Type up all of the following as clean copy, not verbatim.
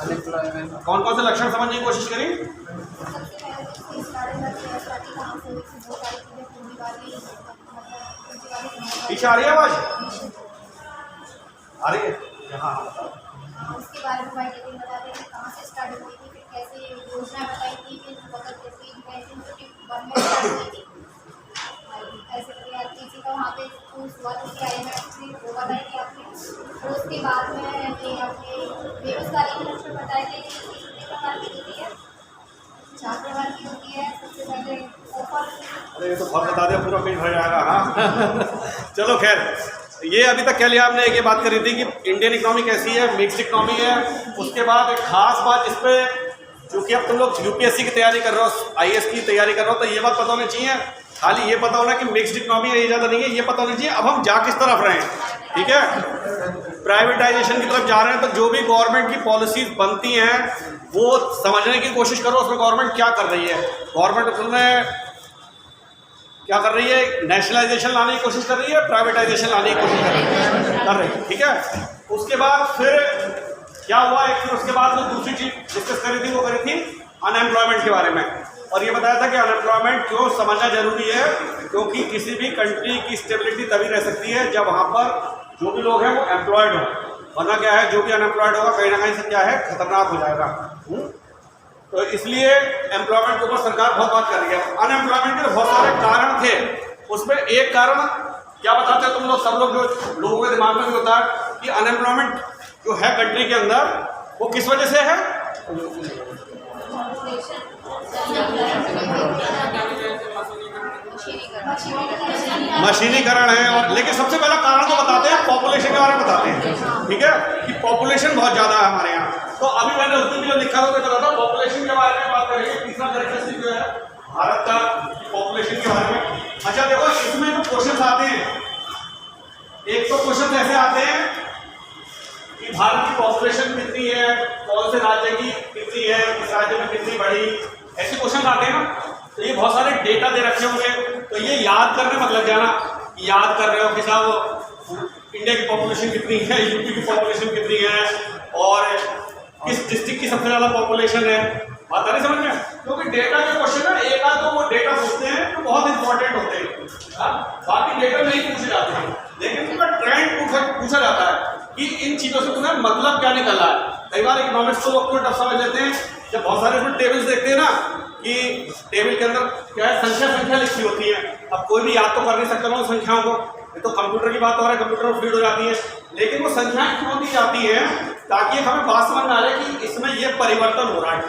कौन कौन से लक्षण समझने की कोशिश करें? पीछे आ रही है आवाज? आ रही है? हाँ उसके बारे में डिटेल बताते हैं, कहाँ से स्टार्ट हुई थी, फिर कैसे योजना बताई थी, फिर मतलब कैसे ऐसे किसी का वहाँ पे शुरुआत की IMF से वो बताई थी आपने। और उसके बाद में ये आपने बेरोजगारी के लक्षण बताए थे कि कितने प्रकार की होती है, 4 प्रकार की होती है। सबसे पहले ऑफर। अरे ये तो बहुत बता दिया, पूरा पेज भर जाएगा। हाँ चलो खैर, ये अभी तक क्या लिया आपने? एक ये बात करी थी कि इंडियन इकोनॉमी कैसी है, मिक्स्ड इकोनॉमी है। उसके बाद एक खास बात इस पर, क्योंकि अब तुम लोग यूपीएससी की तैयारी कर रहे हो, IAS की तैयारी कर रहे हो, तो ये बात पता होनी चाहिए, खाली ये पता होना कि मिक्स्ड इकोनॉमी है ये ज़्यादा नहीं है, ये पता होना चाहिए अब हम जा किस तरफ रहे हैं। ठीक है, प्राइवेटाइजेशन की तरफ जा रहे हैं, तो जो भी गवर्नमेंट की पॉलिसीज बनती हैं वो समझने की कोशिश करो, उसमें गवर्नमेंट क्या कर रही है। गवर्नमेंट उसमें क्या कर रही है? नेशनलाइजेशन लाने की कोशिश कर रही है, प्राइवेटाइजेशन लाने की कोशिश कर रही है। ठीक है, उसके बाद फिर क्या हुआ, एक फिर उसके बाद जो दूसरी चीज डिस्कस करी थी वो करी थी अनएम्प्लॉयमेंट के बारे में। और ये बताया था कि अनएम्प्लॉयमेंट क्यों समझना जरूरी है, क्योंकि किसी भी कंट्री की स्टेबिलिटी तभी रह सकती है जब वहाँ पर जो भी लोग हैं वो एम्प्लॉयड हो, वरना क्या है, जो भी अनएम्प्लॉयड होगा कहीं ना कहीं से क्या है, खतरनाक हो जाएगा। तो इसलिए एम्प्लॉयमेंट के ऊपर सरकार बहुत बात कर रही है। अनएम्प्लॉयमेंट के बहुत सारे कारण थे, उसमें एक कारण क्या बताते हैं तुम लोग, सब लोग जो लोगों के दिमाग में भी होता है कि अनएम्प्लॉयमेंट जो है कंट्री के अंदर वो किस वजह से है? मशीनीकरण है। और लेकिन सबसे पहला कारण तो बताते हैं, पॉपुलेशन के बारे में बताते हैं। ठीक है, कि पॉपुलेशन बहुत ज़्यादा है हमारे यहाँ। तो अभी मैंने उस दिन भी जो लिखा था तो बताता हूँ, पॉपुलेशन के बारे में बात करेंगे। तीसरा कैरेक्टरिस्टिक जो है भारत का पॉपुलेशन के बारे में। अच्छा देखो, इसमें जो क्वेश्चन आते हैं, एक तो क्वेश्चन ऐसे आते हैं कि भारत की पॉपुलेशन कितनी है, कौन से राज्य की कितनी है, किस राज्य में कितनी बड़ी, ऐसे क्वेश्चन आते हैं ना। तो ये बहुत सारे डेटा दे रखे होंगे, तो ये याद करने मत लग जाना, याद कर रहे हो कि साहब इंडिया की पॉपुलेशन कितनी है, यूपी की पॉपुलेशन कितनी है, और किस डिस्ट्रिक्ट की सबसे ज़्यादा पॉपुलेशन है। बात आ रही समझ में? क्योंकि डेटा के क्वेश्चन है, एक आध तो वो डेटा पूछते हैं तो बहुत इंपॉर्टेंट होते हैं, बाकी डेटा नहीं पूछे जाते हैं, लेकिन उनका ट्रेंड पूछा जाता है कि इन चीज़ों से तुम्हें मतलब क्या निकल रहा है। कई बार इकोनॉमिक्स को लोग टफ समझ लेते हैं, जब बहुत सारे उसमें टेबल्स देखते हैं ना कि टेबल के अंदर क्या है, संख्या लिखी होती है। अब कोई भी याद तो कर नहीं सकता ना उन संख्याओं को, ये तो कंप्यूटर की बात हो रहा है, कंप्यूटर में फीड हो जाती है, लेकिन वो संख्याएं क्यों दी जाती है, ताकि हमें बात समझ में आ जाए कि इसमें ये परिवर्तन हो रहा है,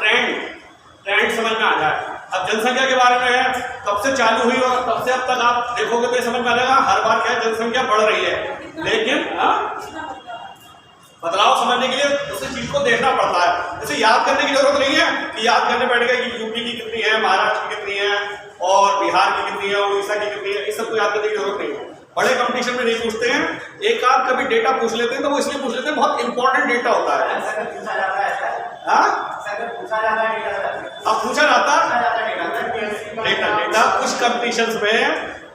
ट्रेंड समझ में आ जाए। अब जनसंख्या के बारे में है, कब से चालू हुई और तब से अब तक आप देखोगे तो ये समझ में आ जाएगा, हर बार क्या है, जनसंख्या बढ़ रही है, लेकिन बदलाव समझने के लिए उस चीज को देखना पड़ता है। जैसे याद करने की जरूरत नहीं है कि याद करने बैठ गए कि यूपी की कितनी है, महाराष्ट्र की कितनी है, और बिहार की कितनी है, उड़ीसा की कितनी है, इस सब को याद करने की जरूरत नहीं है। बड़े कंपटीशन में नहीं पूछते हैं, एक आध कभी डेटा पूछ लेते हैं, तो वो इसलिए पूछ लेते हैं बहुत इंपॉर्टेंट डेटा होता है। अब पूछा जाता डेटा कुछ कंपटीशन में,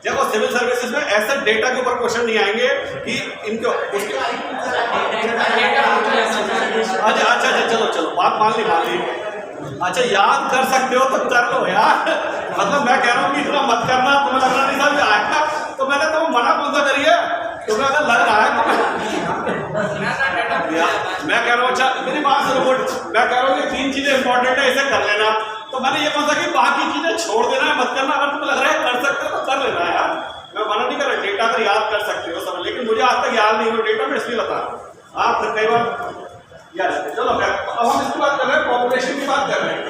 जब वो सिविल सर्विसेज में ऐसे डेटा के ऊपर क्वेश्चन नहीं आएंगे कि इनको अच्छा चलो बात मान ली। अच्छा याद कर सकते हो तो कर लो यार, मतलब मैं कह रहा हूँ कि इतना मत करना, तुम्हें लग रहा नहीं समझ आएगा तो मैंने तो मना कौन सा करिए, तुम्हें अगर लग रहा है तो मैं कह रहा हूँ, अच्छा मेरी बात सुनो, मैं कह रहा हूँ कि 3 चीजें इंपॉर्टेंट है, इसे कर लेना। तो मैंने ये कहा कि बाकी चीजें छोड़ देना है, मत करना। अगर तुम्हें लग रहा है कर सकते हो तो कर लेना है यार, मैं मना नहीं कर रहा, डेटा अगर याद कर सकते हो सब, लेकिन मुझे आज तक याद नहीं हो डेटा, मैं इसलिए बता रहा हूँ। हाँ फिर कई बार याद है। चलो अब हम इसकी बात कर रहे हैं, पॉपुलेशन की बात कर रहे हैं,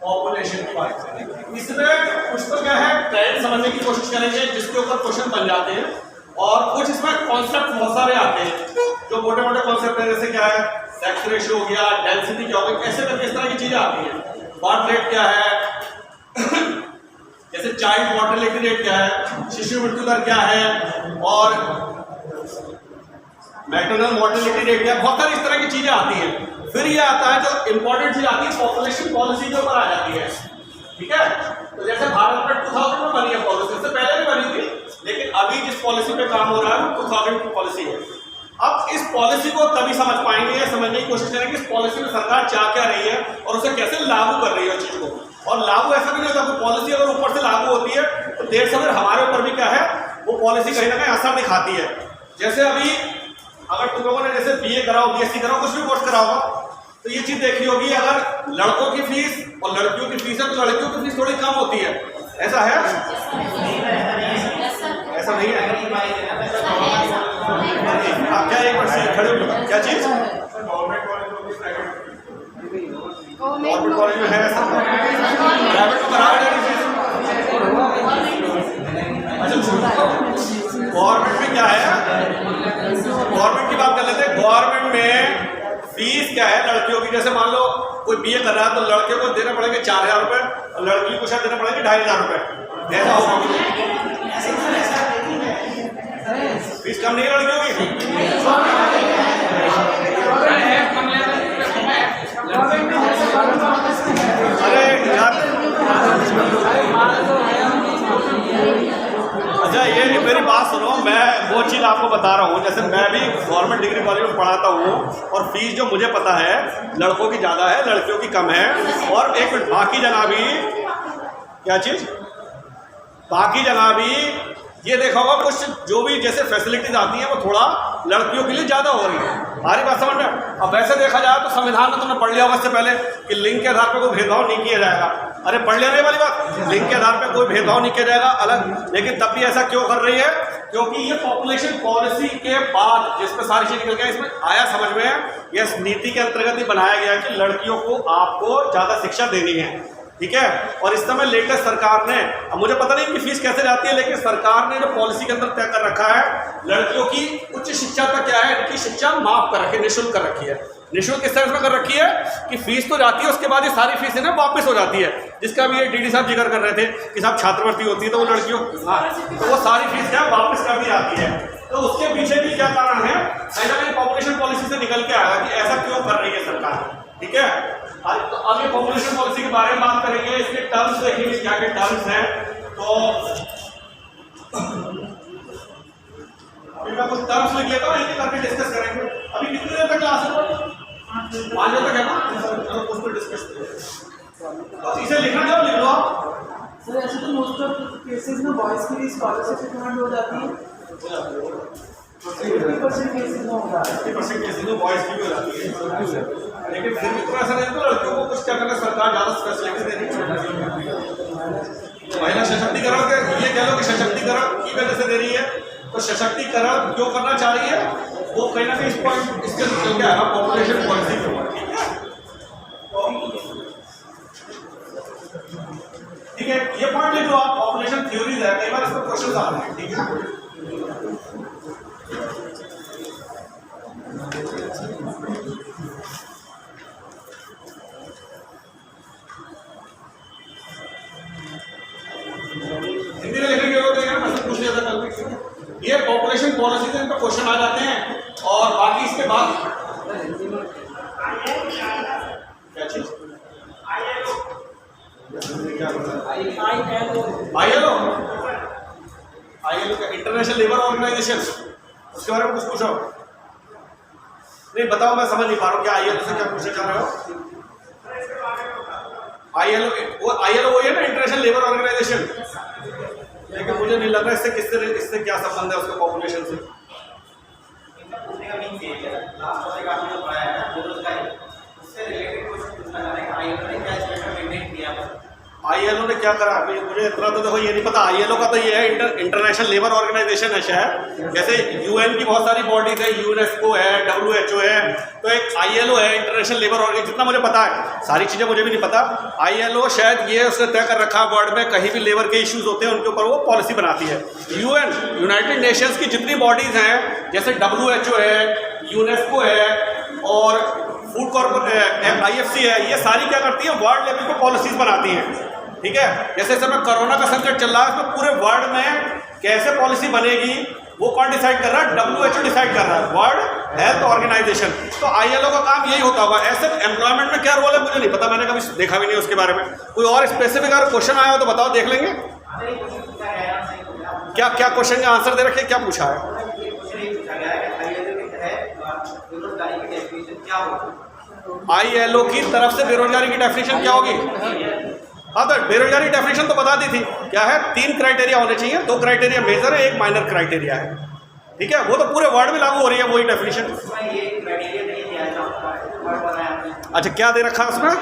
पॉपुलेशन की बात कर रहे हैं। इसमें कुछ तो क्या है, ट्रेंड समझने की कोशिश करेंगे जिसके ऊपर क्वेश्चन बन जाते हैं, और कुछ इसमें कॉन्सेप्ट बहुत सारे आते हैं जो मोटे मोटे कॉन्सेप्ट है, जैसे क्या है, सेक्स रेशियो हो गया, डेंसिटी क्या हो गया, कैसे करके इस तरह की चीजें आती हैं। बर्थ रेट क्या है जैसे चाइल्ड मॉर्टेलिटी रेट क्या है, शिशु मृत्यु दर क्या है, और मैटरनल मॉर्टेलिटी रेट क्या है, बहुत सारी इस तरह की चीजें आती हैं। फिर ये आता है जो इंपॉर्टेंट चीज आती है, पॉपुलेशन पॉलिसी के ऊपर आ जाती है। ठीक है, तो जैसे भारत में 2000 में बनी है पॉलिसी, इससे पहले भी बनी थी, लेकिन अभी जिस पॉलिसी पे काम हो रहा है वो 2000 की पॉलिसी है। अब इस पॉलिसी को तभी समझ पाएंगे, समझने की कोशिश करेंगे इस पॉलिसी में सरकार चाह क्या रही है और उसे कैसे लागू कर रही है उस चीज़ को। और लागू ऐसा भी नहीं होता कि पॉलिसी अगर ऊपर से लागू होती है तो देर सवेर हमारे ऊपर भी क्या है, वो पॉलिसी कहीं ना कहीं असर दिखाती है। जैसे अभी अगर तुम लोगों ने जैसे BA कराओ, BSc कराओ, कुछ भी कोर्स कराओ, तो ये चीज़ देखी होगी, अगर लड़कों की फीस और लड़कियों की फीस है तो लड़कियों की फीस थोड़ी कम होती है, ऐसा है? ऐसा नहीं है? आप क्या एक बार खड़े हो, क्या चीज़? गवर्नमेंट कॉलेज में है ऐसा? प्राइवेट में करा है? अच्छा, गवर्नमेंट में क्या है, गवर्नमेंट की बात कर लेते हैं। गवर्नमेंट में फीस क्या है लड़कियों की, जैसे मान लो कोई BA कर रहा है तो लड़के को देने पड़ेंगे 4,000 रुपये और लड़की को शायद देने पड़ेंगे 2,500 रुपये, ऐसा होगा? फीस कम नहीं है लड़कियों की? अरे यार, अच्छा ये मेरी बात सुनो, मैं वो चीज़ आपको बता रहा हूँ। जैसे मैं भी गवर्नमेंट डिग्री कॉलेज में पढ़ाता हूँ और फीस जो मुझे पता है लड़कों की ज़्यादा है, लड़कियों की कम है। और एक मिनट, बाकी जगह भी क्या चीज़, बाकी जगह भी ये देखा होगा कुछ जो भी जैसे फैसिलिटीज आती हैं वो थोड़ा लड़कियों के लिए ज़्यादा हो रही है। हमारी बात समझ में? अब वैसे देखा जाए तो संविधान में तुमने पढ़ लिया होगा इससे पहले कि लिंग के आधार पर कोई भेदभाव नहीं किया जाएगा। अरे पढ़ लेने वाली बात, लिंग के आधार पर कोई भेदभाव नहीं किया जाएगा अलग, लेकिन तब भी ऐसा क्यों कर रही है? क्योंकि ये पॉपुलेशन पॉलिसी के बाद जिसमें सारी चीज़ निकल गया, इसमें आया समझ में, यह नीति के अंतर्गत ही बनाया गया कि लड़कियों को आपको ज़्यादा शिक्षा देनी है, ठीक है। और इस समय लेटेस्ट सरकार ने, अब मुझे पता नहीं कि फीस कैसे जाती है, लेकिन सरकार ने जो पॉलिसी के अंदर तय कर रखा है लड़कियों की उच्च शिक्षा तक क्या है, इनकी शिक्षा माफ कर रखी है, निःशुल्क कर रखी है। निःशुल्क इस तरह से कर रखी है कि फीस तो जाती है, उसके बाद ये सारी फीस है ना वापस हो जाती है, जिसका भी ये DD साहब जिक्र कर रहे थे कि साहब छात्रवृत्ति होती है तो वो लड़कियों, हाँ, तो वो सारी फीस क्या वापस कर दी जाती है। तो उसके पीछे भी क्या कारण है, कहीं ना कहीं पॉपुलेशन पॉलिसी से निकल के आया कि ऐसा क्यों कर रही है सरकार, ठीक है। तो अब ये पॉपुलेशन पॉलिसी के बारे में बात करेंगे, इसके टर्म्स देखेंगे क्या क्या टर्म्स हैं। तो अभी मैं कुछ टर्म्स लिख लेता हूँ, इनके करके डिस्कस करेंगे। अभी कितनी देर तक क्लास है? 5 बजे तक है ना? चलो कुछ पर डिस्कस करें, बस इसे लिखना जाओ, लिख लो आप। सर ऐसे तो मोस्ट ऑफ केसेस में बॉयज की भी स्कॉलरशिप डिमांड हो जाती है, 50% केसेस में होता है, 50% केसेस में बॉयज की भी हो जाती है, लेकिन फिर भी तो ऐसा नहीं तो लड़कियों को कुछ क्या करना, सरकार ज़्यादा फैसिलिटी दे रही है। महिला सशक्तिकरण के ये कह लो कि सशक्तिकरण की वजह से दे रही है, तो सशक्तिकरण क्यों करना चाह रही है वो कहीं ना कहीं इस पॉइंट इसके निकल के आएगा पॉपुलेशन पॉलिसी के ऊपर, ठीक है। ये पॉइंट लिख लो आप, पॉपुलेशन थ्योरीज है, कई बार इसमें क्वेश्चन आते हैं, ठीक है। हिंदी में लिखेंगे पूछ लिया था कल, ये पॉपुलेशन पॉलिसी से इनका क्वेश्चन आ जाते हैं। और बाकी इसके बाद क्या चीज, ILO का इंटरनेशनल लेबर ऑर्गेनाइजेशन, उसके बारे में कुछ पूछो नहीं, बताओ, मैं समझ नहीं पा रहा हूँ क्या ILO से क्या पूछना चाह रहे हो। ILO वो है ना, इंटरनेशनल लेबर ऑर्गेनाइजेशन, लेकिन मुझे नहीं लग रहा इससे क्या संबंध है उसका पॉपुलेशन से। ILO ने क्या करा, मुझे इतना तो देखो ये नहीं पता। ILO का तो ये है इंटरनेशनल लेबर ऑर्गेनाइजेशन है शायद, जैसे UN की बहुत सारी बॉडीज है, UNESCO है, WHO है, तो एक ILO है इंटरनेशनल लेबर ऑर्गेनाइजेशन, जितना मुझे पता है, सारी चीज़ें मुझे भी नहीं पता। ILO शायद ये उसने तय कर रखा है वर्ल्ड में कहीं भी लेबर के इश्यूज होते हैं उनके ऊपर वो पॉलिसी बनाती है। UN यूनाइटेड नेशंस की जितनी बॉडीज़ हैं, जैसे WHO है, UNESCO है और फूड कॉर्पोरेशन IFC है, ये सारी क्या करती है, वर्ल्ड लेवल पे पॉलिसीज बनाती हैं, ठीक है। जैसे इस समय कोरोना का संकट चल रहा है, इसमें पूरे वर्ल्ड में कैसे पॉलिसी बनेगी वो कौन डिसाइड कर रहा है, WHO डिसाइड कर रहा है, वर्ल्ड हेल्थ ऑर्गेनाइजेशन। तो ILO का काम यही होता होगा। ऐसे एम्प्लॉयमेंट में क्या रोल है मुझे नहीं पता, मैंने कभी देखा भी नहीं उसके बारे में। कोई और स्पेसिफिक अगर क्वेश्चन आया हो तो बताओ, देख लेंगे। क्या क्या क्वेश्चन का आंसर दे रखे, क्या पूछा है? ILO की तरफ से बेरोजगारी की डेफिनेशन क्या होगी? हाँ, तो बेरोजगारी डेफिनेशन तो बता दी थी, क्या है? 3 क्राइटेरिया होने चाहिए, 2 क्राइटेरिया मेजर है, 1 माइनर क्राइटेरिया है, ठीक है? वो तो पूरे वर्ल्ड में लागू हो रही है वही डेफिनेशन। अच्छा, क्या दे रखा है उसमें?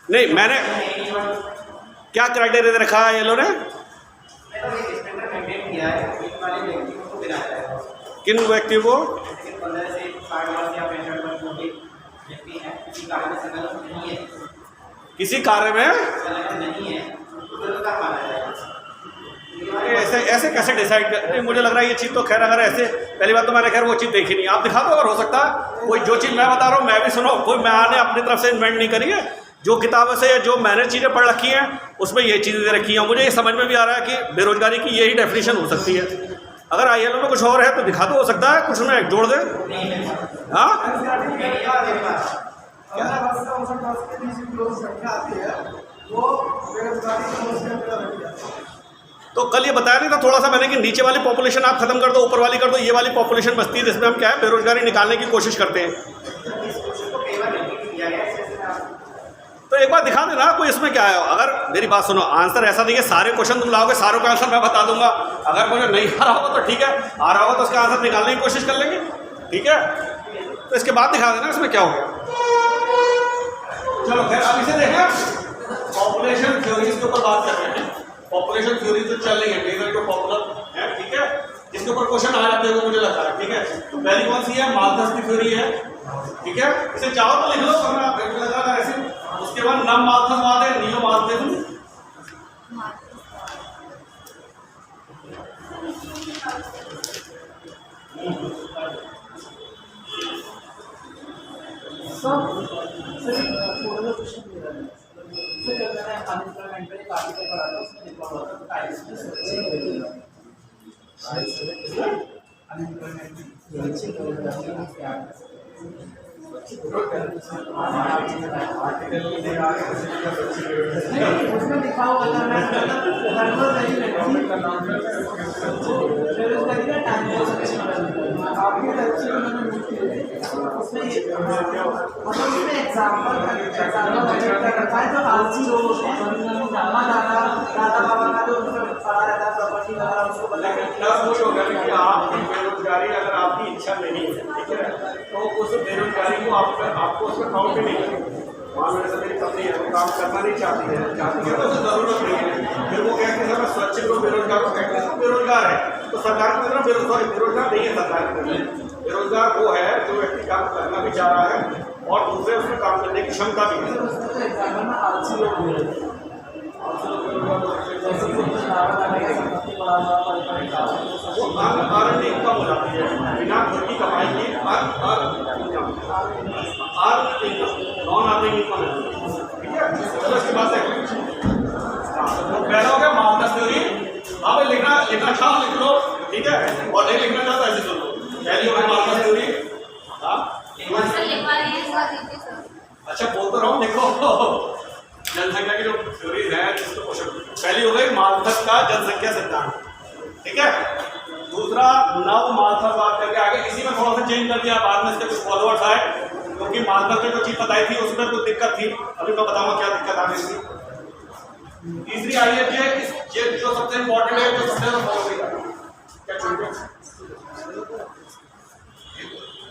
नहीं, मैंने क्या क्राइटेरिया दे रखा है ILO ने? किन व्यक्तियों को? किसी कार्य में ऐसे ऐसे कैसे डिसाइड कर? मुझे लग रहा है ये चीज़ तो खैर, अगर ऐसे पहली बात तो मैंने खैर वो चीज़ देखी नहीं, आप दिखा दो अगर हो सकता है। कोई जो चीज़ मैं बता रहा हूँ मैं भी सुनो, कोई मैंने अपनी तरफ से इन्वेंट नहीं करी है, जो किताबों से या जो मैंने चीज़ें पढ़ रखी हैं उसमें ये चीज़ें दे रखी हैं। मुझे ये समझ में भी आ रहा है कि बेरोजगारी की यही डेफिनेशन हो सकती है। अगर ILO में कुछ और है तो दिखा दो, हो सकता है कुछ में जोड़ दें। हाँ, तो कल ये बताया नहीं था थोड़ा सा मैंने कि नीचे वाली पॉपुलेशन आप खत्म कर दो, ऊपर वाली कर दो, ये वाली पॉपुलेशन बचती है जिसमें हम क्या है बेरोजगारी निकालने की कोशिश करते हैं। तो एक बार दिखा देना कोई इसमें क्या है। अगर मेरी बात सुनो, आंसर ऐसा नहीं है सारे क्वेश्चन तुम लाओगे सारों का आंसर मैं बता दूंगा। अगर मुझे नहीं आ रहा होगा तो ठीक है, आ रहा होगा तो उसका आंसर निकालने की कोशिश कर लेंगे, ठीक है? तो इसके बाद दिखा देना इसमें क्या हो गया। चलो खैर, अब इसे देखें, पॉपुलेशन थ्योरीज के ऊपर बात कर रहे हैं। पॉपुलेशन थ्योरी जो चल रही है मेजर जो पॉपुलर है, ठीक है, जिसके ऊपर क्वेश्चन आ जाते हैं मुझे लगता है, ठीक है? तो पहली कौन सी है? माल्थस की थ्योरी है, ठीक है? इसे चाहो तो लिख लो, वरना मुझे लग रहा है ऐसे। उसके बाद नम माल्थसवाद है, नियो माल्थस। उसमें लिखा हुआ था उसमें एग्जाम्पल रखा है जो आलसी लोग होते हैं, दादा बाबा का जो पढ़ा रहता है प्रॉपर्टी वगैरह उसको कि आपकी बेरोजगारी अगर आपकी इच्छा नहीं है, ठीक है, तो उस बेरोजगारी को आपको उसमें काउंट नहीं करेंगे। वहाँ मेरे से मेरी पत्नी है, वो काम करना नहीं चाहती है तो उसे जरूरत नहीं है। फिर वो कहते हैं मैं स्वच्छ को बेरोजगार को कहते हैं, तो बेरोजगार है तो सरकार की तरफ बेरोजगार नहीं है। सरकार की तरफ बेरोजगार वो है जो व्यक्ति काम करना भी चाह रहा है और दूसरे उसमें काम करने की क्षमता भी है। वो अर्न इनकम हो जाती है, बिना खुद की कमाई की earn income, non earning income है, ठीक है? चलो इसकी बात है। पहला हो गया माल्थस थ्योरी। अब लिखना चाहो लिख लो, ठीक है, और नहीं लिखना चाहो तो ऐसे सुन लो। पहली हो गई माल्थस थ्योरी। अच्छा बोल तो रहा हूँ, देखो जनसंख्या की जो थ्योरीज है जिसको क्वेश्चन। पहली हो गई माल्थस का जनसंख्या सिद्धांत, ठीक है? दूसरा नव माल्थसवाद करके आगे, इसी में थोड़ा सा चेंज कर दिया, बाद में इसके कुछ फॉलोअर्स आए क्योंकि माल्थस में जो चीज बताई थी उसमें कुछ दिक्कत थी, अभी मैं बताऊंगा क्या दिक्कत आ गई थी। तीसरी आई है कि जो सबसे इंपॉर्टेंट है, जो सबसे ज्यादा फॉलो किया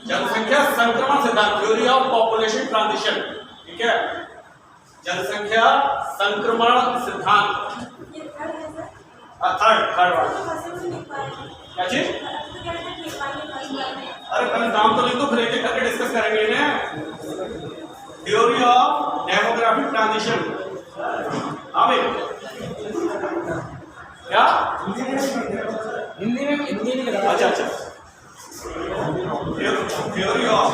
जनसंख्या संक्रमण सिद्धांत, थ्योरी ऑफ पॉपुलेशन ट्रांजिशन, ठीक है? जनसंख्या संक्रमण सिद्धांत थर्ड वाला क्या चीज? अरे पहले नाम तो लिख दो, फिर एक एक करके डिस्कस करेंगे इन्हें। Theory of demographic transition. हाँ भाई, क्या हिंदी में अच्छा थ्योरी ऑफ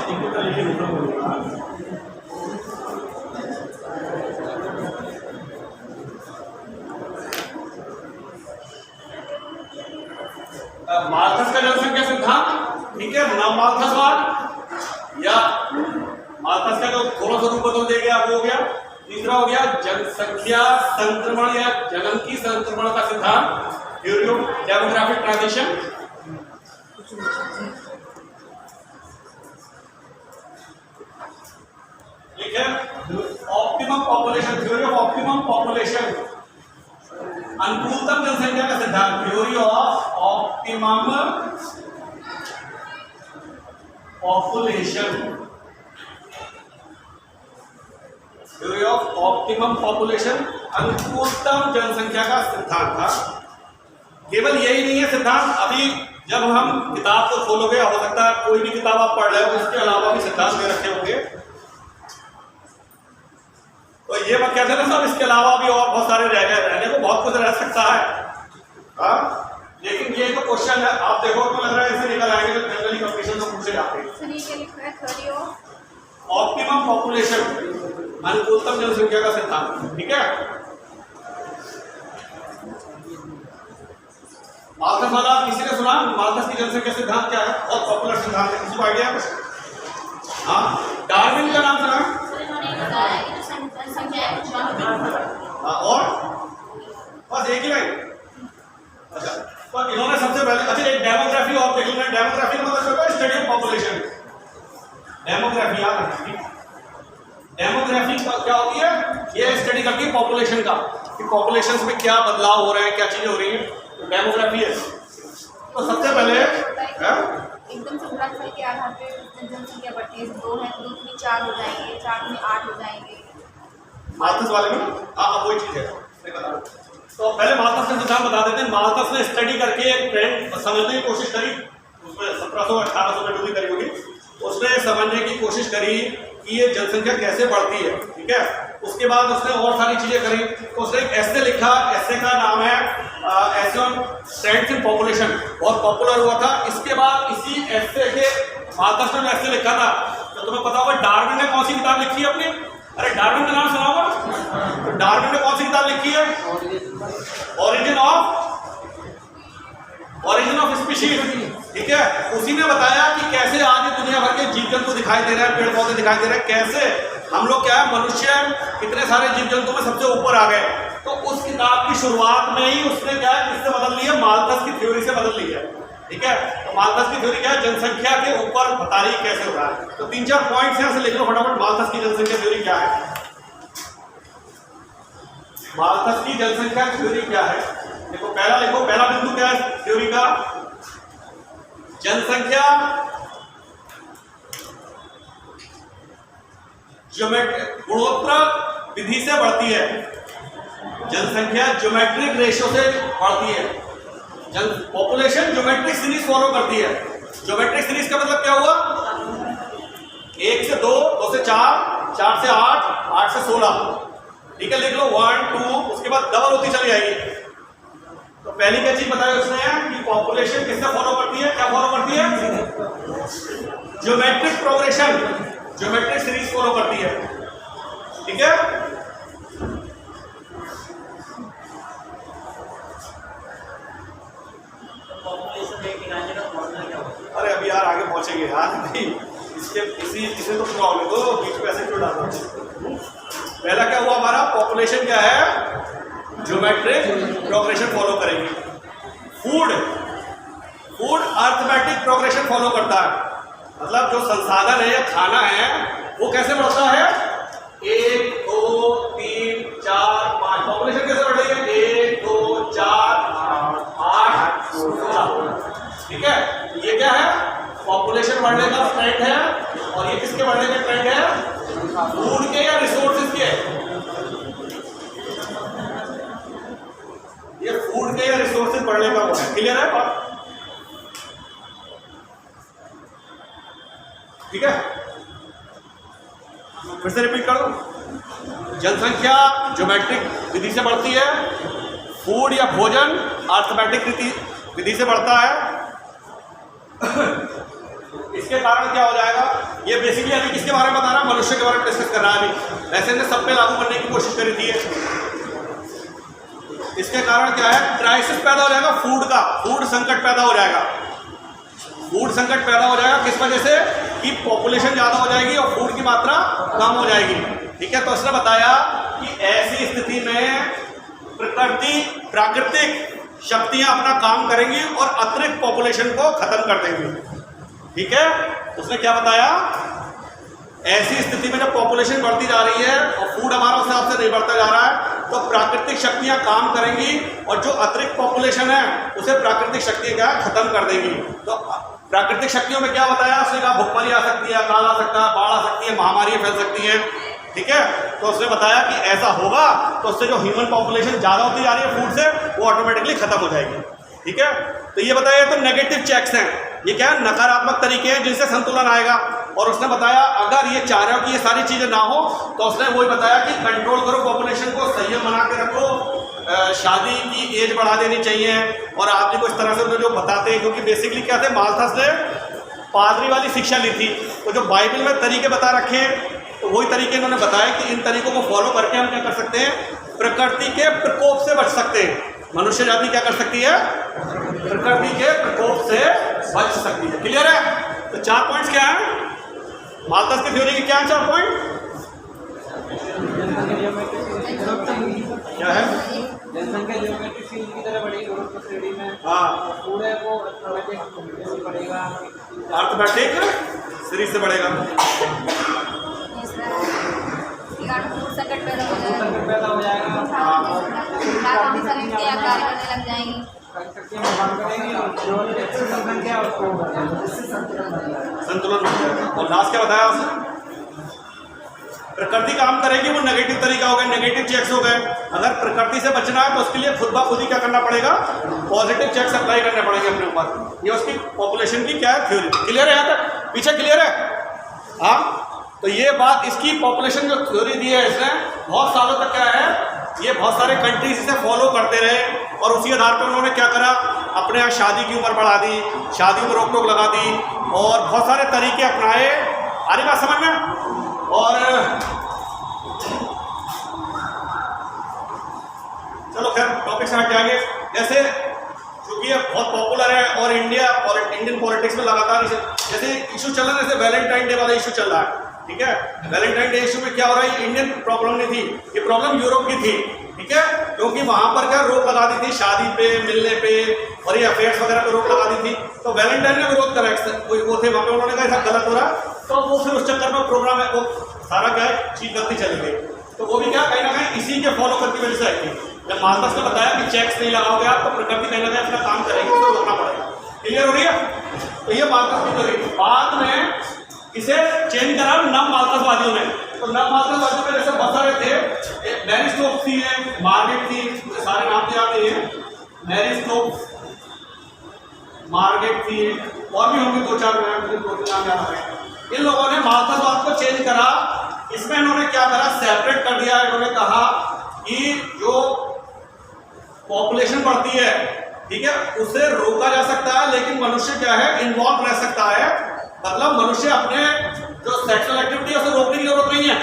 माल्थस का जनसंख्या सिद्धांत, ठीक है? नव माल्थसवाद या माल्थस का जो थोड़ा सा रूप बदल देगा वो हो गया। तीसरा हो गया जनसंख्या संक्रमण या जनन की संक्रमण का सिद्धांत, theory of demographic transition. Population, theory of optimum population, अनुकूलतम जनसंख्या का सिद्धांत, theory of optimum population, theory of optimum population, अनुकूलतम जनसंख्या का सिद्धांत था। केवल यही नहीं है सिद्धांत, अभी जब हम किताब को खोलोगे, हो सकता है कोई भी किताब आप पढ़ रहे हो इसके अलावा भी सिद्धांत दे रखे होंगे, तो ये मत कहते ना सब इसके अलावा भी और बहुत सारे रह गए, रहने को बहुत कुछ रह सकता है, लेकिन ये तो क्वेश्चन है, आप देखो तो लग रहा है इसे निकल आएंगे तो जनरली कंपटीशन में पूछे जाते हैं। थ्योरी ऑफ ऑप्टिमम पॉपुलेशन, अनुकूलतम जनसंख्या का सिद्धांत, ठीक है। माल्थस वाला किसी ने सुना? माल्थस की जनसंख्या सिद्धांत क्या है? बहुत पॉपुलर सिद्धांत है, किसी को आइडिया है? हाँ, डार्विन का नाम सुना? और बस एक ही लाइन। अच्छा, तो इन्होंने सबसे पहले, अच्छा एक डेमोग्राफी और देख लेना। डेमोग्राफी का मतलब होता है स्टडी ऑफ पॉपुलेशन। डेमोग्राफी याद रखिए, डेमोग्राफी क्या होती है? ये स्टडी करती है पॉपुलेशन का, कि पॉपुलेशंस में क्या बदलाव हो रहे हैं, क्या चीजें हो रही हैं, तो डेमोग्राफी है। तो सबसे पहले एकदम से गुणनफल के आधार पे जनसंख्या बढ़ती है, 2 है 2 में 4 हो जाएंगे, 4 में 8 हो जाएंगे। माल्थस वाले में हाँ वही चीज है, तो पहले माल्थस का सिद्धांत बता देते हैं। माल्थस ने स्टडी करके एक ट्रेंड समझने की कोशिश करी, उसमें 1700-1800 में डूबी करी होगी, उसने समझने की कोशिश करी कि ये जनसंख्या कैसे बढ़ती है, ठीक है। उसके बाद उसने और सारी चीजें करी, तो उसने एक एस्से लिखा, एस्से का नाम है एस्से ऑन ट्रेंड्स इन पॉपुलेशन, बहुत पॉपुलर हुआ था। इसके बाद इसी एस्से के माल्थस ने एस्से लिखा था, तो तुम्हें पता होगा डार्विन ने कौन सी किताब लिखी है अपनी? अरे डार्विन का नाम सुना होगा? तो डार्विन ने कौन सी किताब लिखी है? ओरिजिन ऑफ स्पीशीज, ठीक है। उसी ने बताया कि कैसे आज दुनिया भर के जीव जंतु दिखाई दे रहे हैं, पेड़ पौधे दिखाई दे रहे हैं, कैसे हम लोग क्या है, मनुष्य कितने सारे जीव जंतु में सबसे ऊपर आ गए। तो उस किताब की शुरुआत में ही उसने क्या है, किससे बदल ली है? माल्थस की थ्योरी से बदल ली है, ठीक है। तो माल्थस की थ्योरी क्या है? जनसंख्या के ऊपर बता रही कैसे हो रहा है। तो 3-4 पॉइंट्स यहाँ से लिख लो फटाफट। माल्थस की जनसंख्या थ्योरी क्या है? माल्थस की जनसंख्या थ्योरी क्या है? देखो पहला लिखो, पहला बिंदु क्या है थ्योरी का? जनसंख्या ज्योमेट्रिक गुणोत्तर विधि से बढ़ती है। जनसंख्या ज्योमेट्रिक रेशो से बढ़ती है। पॉपुलेशन ज्योमेट्रिक सीरीज फॉलो करती है। ज्योमेट्रिक सीरीज का मतलब क्या हुआ? 1 से 2, 2 से 4, 4 से 8, 8 से 16, ठीक है। लिख लो 1 2, उसके बाद डबल होती चली जाएगी। तो पहली क्या चीज बताई उसने कि पॉपुलेशन किससे फॉलो करती है? क्या फॉलो करती है? Geometric progression, geometric series follow करती है, ठीक है। अरे अभी यार आगे पहुंचेंगे यार, नहीं इसे तो पूरा होने दो, बीच में ऐसे क्यों डालना। पहला क्या हुआ हमारा? पॉपुलेशन क्या है? ज्योमेट्रिक प्रोग्रेशन फॉलो करेगी। फूड अर्थमेटिक प्रोग्रेशन फॉलो करता है, मतलब जो संसाधन है या खाना है वो कैसे बढ़ता है? 1 2 3 4 5। पॉपुलेशन कैसे बढ़ रही है? 1 2 4 8 16, ठीक है। ये क्या है? पॉपुलेशन बढ़ने का ट्रेंड है। और ये किसके बढ़ने का ट्रेंड है? फूड के या रिसोर्सेज के? ये फूड के या रिसोर्सेज बढ़ने का है। क्लियर है बात? ठीक है, फिर से रिपीट कर दो। जनसंख्या ज्योमेट्रिक विधि से बढ़ती है। फूड या भोजन अर्थमेटिक विधि से बढ़ता है। इसके कारण क्या हो जाएगा? ये बेसिकली अभी किसके बारे में बता रहा है? मनुष्य के बारे में डिस्कस कर रहा है अभी। वैसे ने सब पे लागू करने की कोशिश करी थी। इसके कारण क्या है? क्राइसिस पैदा हो जाएगा फूड का, फूड संकट पैदा हो जाएगा। फूड संकट पैदा हो जाएगा किस वजह से? कि पॉपुलेशन ज़्यादा हो जाएगी और फूड की मात्रा कम हो जाएगी, ठीक है। तो इसने बताया कि ऐसी स्थिति में प्राकृतिक शक्तियां अपना काम करेंगी और अतिरिक्त पॉपुलेशन को खत्म कर देंगी, ठीक है। उसने क्या बताया? ऐसी स्थिति में जब पॉपुलेशन बढ़ती जा रही है और फूड हमारा उस हिसाब से नहीं बढ़ता जा रहा है, तो प्राकृतिक शक्तियां काम करेंगी और जो अतिरिक्त पॉपुलेशन है उसे प्राकृतिक शक्तियां क्या खत्म कर देंगी। तो प्राकृतिक शक्तियों में क्या बताया उसने कहा, भुखमरी आ सकती है, अकाल आ सकता है, बाढ़ आ सकती है, महामारी फैल सकती है, ठीक है। तो उसने बताया कि ऐसा होगा तो उससे जो ह्यूमन पॉपुलेशन ज़्यादा होती जा रही है फूड से, वो ऑटोमेटिकली खत्म हो जाएगी, ठीक है। तो ये बताया तो नेगेटिव चेक्स हैं, ये क्या है, नकारात्मक तरीके हैं जिनसे संतुलन आएगा। और उसने बताया अगर ये चाह रहे हो कि ये सारी चीज़ें ना हो, तो उसने वही बताया कि कंट्रोल करो पॉपुलेशन को, संयम बना के रखो, शादी की एज बढ़ा देनी चाहिए। और आदमी को इस तरह से उन्हें जो बताते हैं, क्योंकि बेसिकली क्या थे, माल्थस ने पादरी वाली शिक्षा ली थी, तो जो बाइबल में तरीके बता रखे हैं तो वही तरीके इन्होंने बताया कि इन तरीकों को फॉलो करके हम क्या कर सकते हैं, प्रकृति के प्रकोप से बच सकते हैं। मनुष्य जाति क्या कर सकती है, प्रकृति के प्रकोप से बच सकती है। क्लियर है? तो 4 पॉइंट्स क्या है माल्थस की थ्योरी के, क्या है 4 पॉइंट? क्या है? जनसंख्या ज्योमेट्रिक फील्ड की तरह बढ़ेगी गुरुत्व श्रेणी में। हाँ, पूरे को अर्थमेटिक बढ़ेगा, अर्थमेटिक सीरीज से बढ़ेगा, संकट पैदा हो जाएगा, संकट पैदा हो जाएगा, आगामी समय के आकार करने लग जाएंगे, शक्ति में काम करेंगे और जो जनसंख्या है उसको संतुलन बन जाएगा। और लास्ट क्या बताया उसने, प्रकृति काम करेगी, वो नेगेटिव तरीका हो गया, नेगेटिव चेक्स हो गए। अगर प्रकृति से बचना है तो उसके लिए खुद ब खुद ही क्या करना पड़ेगा, पॉजिटिव चेक्स अप्लाई करने पड़ेंगे अपने ऊपर। ये उसकी पॉपुलेशन की क्या है थ्योरी। क्लियर है? यहाँ तक पीछे क्लियर है? हाँ, तो ये बात इसकी पॉपुलेशन जो थ्योरी दी है इसने, बहुत सालों तक क्या है, ये बहुत सारे कंट्रीज इसे फॉलो करते रहे और उसी आधार पर उन्होंने क्या करा, अपने यहाँ शादी की उम्र बढ़ा दी, शादी में रोक टोक लगा दी और बहुत सारे तरीके अपनाए। आ रही बात समझ में? और चलो खैर टॉपिक से हट जाएंगे। जैसे क्योंकि ये बहुत पॉपुलर है और इंडियन पॉलिटिक्स में लगातार जैसे इशू चल रहा है, जैसे वैलेंटाइन डे वाला इशू चल रहा है, ठीक है। वैलेंटाइन डे इशू में क्या हो रहा है, इंडियन प्रॉब्लम नहीं थी, ये प्रॉब्लम यूरोप की थी, ठीक है। क्योंकि वहां पर क्या रोक लगा दी थी शादी पे, मिलने पे और ये अफेयर्स वगैरह पे रोक लगा दी थी। तो वैलेंटाइन ने विरोध करा, वो थे वहाँ पे, उन्होंने कहा ऐसा गलत हो रहा, तो वो फिर उस चक्कर में प्रोग्राम है वो सारा क्या है चीज गलती चली गई। तो वो भी क्या कहीं ना कहीं इसी के फॉलो करती वजह से आई थी। जब माल्थस ने बताया कि चेक्स नहीं लगाओगे आप तो प्रकृति कहीं ना कहीं अपना काम करेगी, तो रोकना पड़ेगा। क्लियर हो रही है? तो ये माल्थस की थ्योरी। बाद में इसे चेंज करा नव माल्थसवादियों ने। तो नव माल्थसवादियों में जैसे बहुत सारे थे, मैरी स्टोक्स थी, मार्गेट थी, सारे नाम तो याद नहीं है, मैरी स्टोक्स, मार्गेट थी, और भी होंगे 2-4 नाम याद आ रहे हैं। इन लोगों ने माल्थसवाद को चेंज करा। इसमें इन्होंने क्या करा, सेपरेट कर दिया। इन्होंने कहा कि जो पॉपुलेशन बढ़ती है, ठीक है, उसे रोका जा सकता है, लेकिन मनुष्य क्या है, इन्वॉल्व रह सकता है। मतलब मनुष्य अपने जो सेक्सुअल एक्टिविटी है उसे रोकने की जरूरत नहीं है,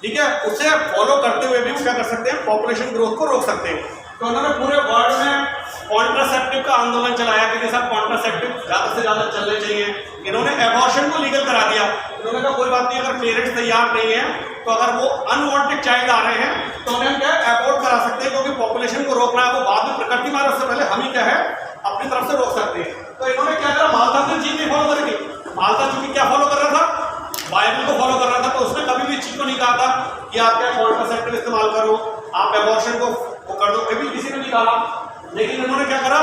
ठीक है। उसे फॉलो करते हुए भी क्या कर सकते हैं, पॉपुलेशन ग्रोथ को रोक सकते हैं। तो उन्होंने पूरे वर्ल्ड में कॉन्ट्रासेप्टिव का आंदोलन चलाया कि सब कॉन्ट्रासेप्टिव ज़्यादा से ज़्यादा चलने चाहिए। इन्होंने एबॉर्शन को लीगल करा दिया। इन्होंने कहा कोई बात नहीं, अगर पेरेंट्स तैयार नहीं है तो अगर वो अनवांटेड चाइल्ड आ रहे हैं तो उन्हें क्या एबॉर्ट करा सकते हैं, क्योंकि पॉपुलेशन को रोकना है, वो बाद में प्रकृति मारे उससे पहले हम ही क्या है अपनी तरफ से रोक सकते हैं। तो इन्होंने क्या करा, माल्थस ने चीज नहीं फॉलो करेगी। माल्थस चूंकि क्या फॉलो कर रहा था, बाइबल को फॉलो कर रहा था, तो उसने कभी भी चीज को नहीं कहा था कि आप क्या कॉन्ट्रासेप्टिव इस्तेमाल करो, आप एबॉर्शन को कर दो, कभी किसी ने नहीं कहा। लेकिन इन्होंने क्या करा,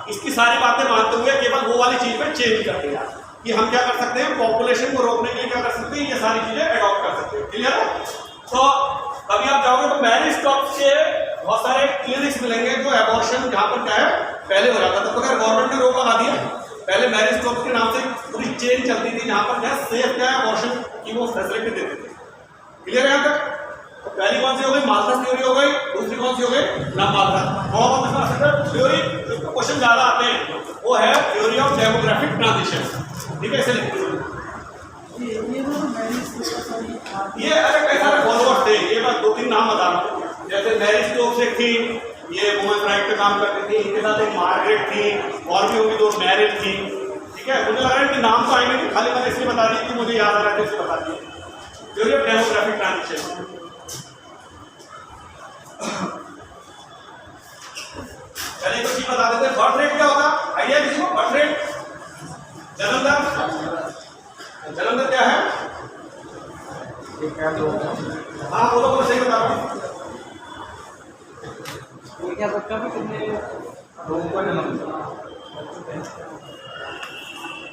इसकी सारी बातें मानते हुए केवल वो वाली चीज में चेंज कर दिया कि हम क्या कर सकते हैं, पॉपुलेशन को रोकने के लिए क्या कर सकते हैं, ये सारी चीजें एडॉप्ट कर सकते हैं। क्लियर है? तो कभी आप जाओगे तो मैरी स्टोक्स के बहुत सारे क्लिनिक्स मिलेंगे जो एबॉर्शन जहाँ पर क्या है पहले हो जाता था, तो अगर गवर्नमेंट ने रोक लगा दिया। पहले मैरी स्टोक्स के नाम से पूरी चेन चलती थी जहाँ पर क्या सेफ क्या है एबॉर्शन की वो फैसिलिटी देते थे। क्लियर है यहाँ तक? तो पहली कौन सी हो गई, माल्थस थ्योरी हो गई। दूसरी कौन सी हो गई, नव माल्थस थ्योरी। जिसको क्वेश्चन ज्यादा आते हैं वो है थ्योरी ऑफ डेमोग्राफिक ट्रांजिशन, ठीक है, ऐसे लिखते हैं। ये अरे कई सारे फॉलोअर्स थे, ये मैं 2-3 नाम बता रहा हूँ। जैसे मैरी स्टोक्स एक थी, ये वुमेन राइट पे काम करती थी, इनके साथ एक मार्गरेट थी, और भी होंगी 2 मैरिड थी, ठीक है। मुझे लग रहा है कि नाम तो आएंगे नहीं, खाली मैंने इसलिए बता दी कि मुझे याद आ रहा है, इसलिए बता दी। Theory of demographic transition. चलिए तो चीज बता देते हैं, बर्थ रेट क्या होता है, आइडिया किसी को? बर्थ रेट, जन्म दर क्या है, हाँ बोलो बोलो, सही बता रहा हूँ। ये क्या बच्चा भी कितने लोगों का जन्म दिया?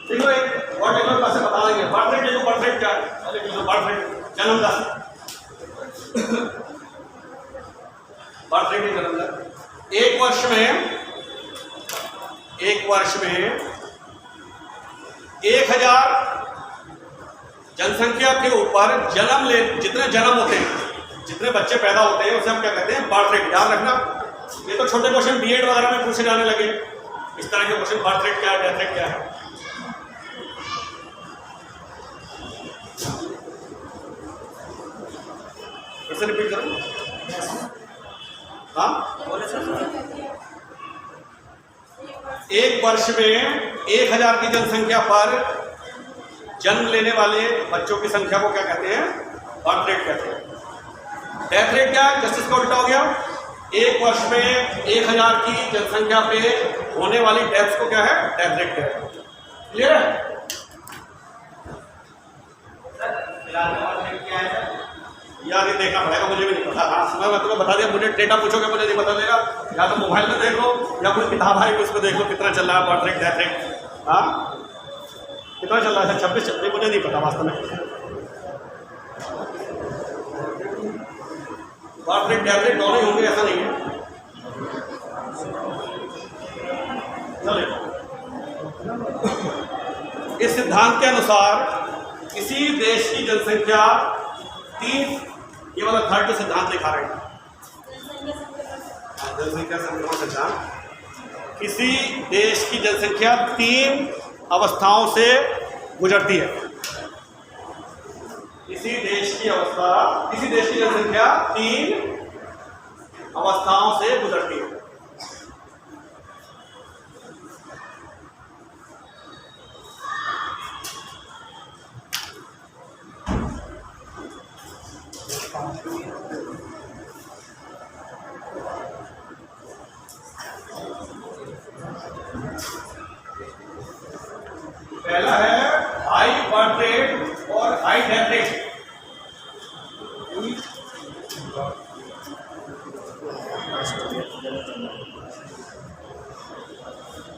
देखो एक और टेबल क्लास से बता देंगे। बर्थ रेट देखो, बर्थ रेट क्या है, अरे देखो बर्थ रेट जन्म दर, बर्थ रेट जन्म दर। एक वर्ष में 1000 जनसंख्या के ऊपर जितने जन्म होते हैं, जितने बच्चे पैदा होते हैं, उसे हम क्या कहते हैं, बर्थ रेट। याद रखना, ये तो छोटे क्वेश्चन बीएड वगैरह में पूछे जाने लगे इस तरह के क्वेश्चन, बर्थ रेट क्या है, डेथ रेट क्या है। फिर से रिपीट करो। हाँ, एक वर्ष में 1000 की जनसंख्या पर जन्म लेने वाले बच्चों की संख्या को क्या कहते हैं, बर्थ रेट कहते हैं। डेथ रेट क्या है, जस्टिस का उल्टा हो गया। एक वर्ष में 1000 की जनसंख्या पे होने वाली डेथ्स को क्या है, डेथ रेट कहते हैं। क्लियर है? यार ये देखना पड़ेगा, मुझे भी नहीं पता। हाँ सुना, मैं तुम्हें बता दिया, मुझे डेटा पूछोगे मुझे नहीं पता देगा। या तो मोबाइल में देख लो या कोई किताब है उसको देख लो कितना चल रहा है बर्थ रेट, डेथ रेट। हाँ कितना चल रहा है, 26 चल रही, मुझे नहीं पता वास्तव में। बर्थ रेट डेथ रेट दोनों ही होंगे, ऐसा नहीं है। चलिए, इस सिद्धांत के अनुसार किसी देश की जनसंख्या 3, ये वाला थर्ड सिद्धांत लिखा रहे हैं, जनसंख्या संक्रमण सिद्धांत। किसी देश की जनसंख्या 3 अवस्थाओं से गुजरती है। किसी देश की जनसंख्या 3 अवस्थाओं से गुजरती है। पहला है हाई बर्थ रेट और हाई डेथ रेट।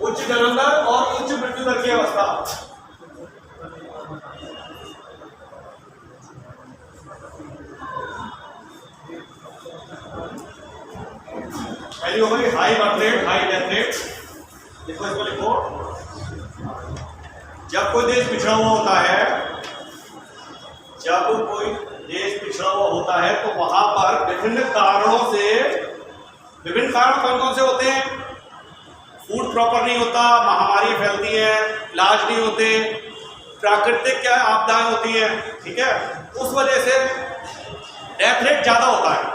उच्च जन्म दर और उच्च मृत्यु दर की अवस्था। पहली हो गई high birth rate, high death rate. देखो इसको लिखो, जब कोई देश पिछड़ा हुआ होता है, तो वहां पर विभिन्न कारण कौन कौन से होते हैं? फूड प्रॉपर नहीं होता, महामारी फैलती है, इलाज नहीं होते, प्राकृतिक क्या आपदाएं होती है, ठीक है। उस वजह से डेथ रेट ज्यादा होता है।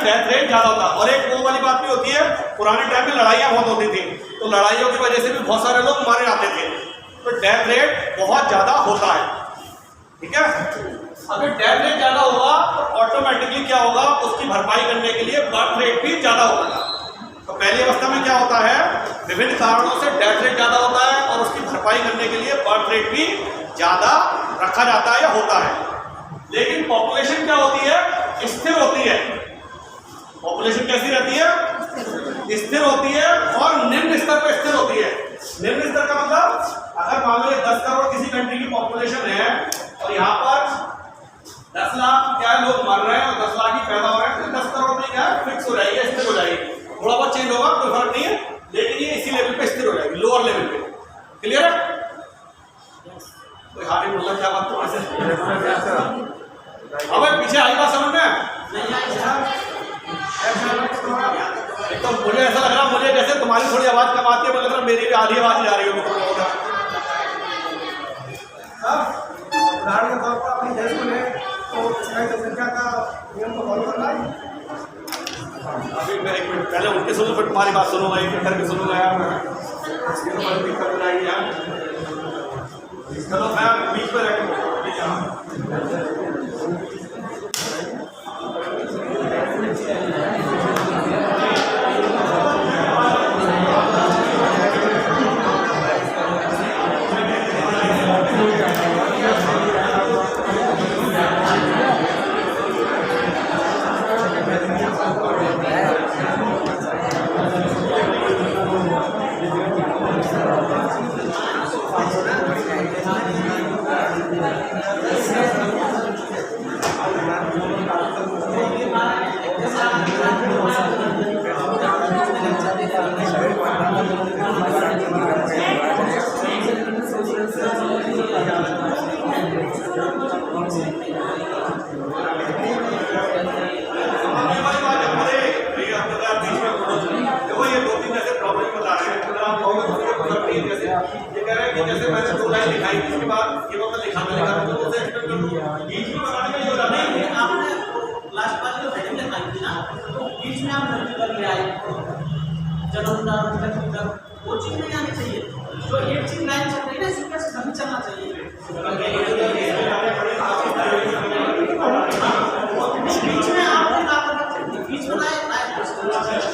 डेथ रेट ज्यादा होता है। और एक वो वाली बात भी होती है, पुराने टाइम में लड़ाइयाँ बहुत होती थी, तो लड़ाइयों की वजह से भी बहुत सारे लोग मारे जाते थे, तो डेथ रेट बहुत ज्यादा होता है, ठीक है। अगर डेथ रेट ज्यादा होगा तो ऑटोमेटिकली क्या होगा, उसकी भरपाई करने के लिए बर्थ रेट भी ज्यादा होगा। तो पहली अवस्था में क्या होता है, विभिन्न कारणों से डेथ रेट ज्यादा होता है और उसकी भरपाई करने के लिए बर्थ रेट भी ज्यादा रखा जाता है या होता है। लेकिन पॉपुलेशन क्या होती है, स्थिर होती है। पॉपुलेशन कैसी रहती है, स्थिर होती है और निम्न स्तर पर स्थिर होती है। निम्न स्तर का मतलब, अगर मान लो 10 करोड़ किसी कंट्री की पॉपुलेशन है और यहाँ पर 10 लाख क्या लोग मर रहे हैं और 10 लाख ही पैदा हो रहे हैं, तो 10 करोड़ में क्या फिक्स हो जाएगी, स्थिर हो जाएगी। थोड़ा बहुत चेंज होगा, कोई फर्क नहीं है, लेकिन ये इसी लेवल पे स्थिर हो जाएगी, लोअर लेवल पे। क्लियर है? कोई हाथ नहीं बोला, क्या बात तुम्हारे से? अब पीछे आई बात समझ में? एक तो मुझे ऐसा लग रहा, मुझे जैसे तुम्हारी थोड़ी आवाज कम आती है, मुझे लग रहा मेरी भी आधी आवाज जा रही होगी तुम लोगों का। उदाहरण के तौर पर अपनी देश को ले तो जनसंख्या का नियम को फॉलो करना है। अभी मैं एक मिनट पहले उनकी सुनूं, फिर तुम्हारी बात सुनूंगा, एक करके सुनूंगा यार। दिक्कत हो जाएगी यार। चलो मैं बीच में रहकर देखो ये दो तीन जैसे प्रॉब्लम बता रहे हैं, अगर आप कहोगे तो मतलब नहीं, जैसे ये कह रहे हैं कि जैसे मैंने 2 लाइन लिखाई इसके बाद ये मैं लिखा तो उसे एक्सपेक्ट कर दूं, बीच में बताने का ये हो जाता है नहीं, आपने लास्ट बार जो हेडिंग लिखाई थी ना, तो बीच में आप वर्टिकल ले आए, जन्मदार वो चीज़ नहीं आनी चाहिए। जो एक चीज लाइन चल रही है ना, इसी पे नहीं चलना चाहिए। बीच में आपने क्या करना चाहिए, बीच में लाइन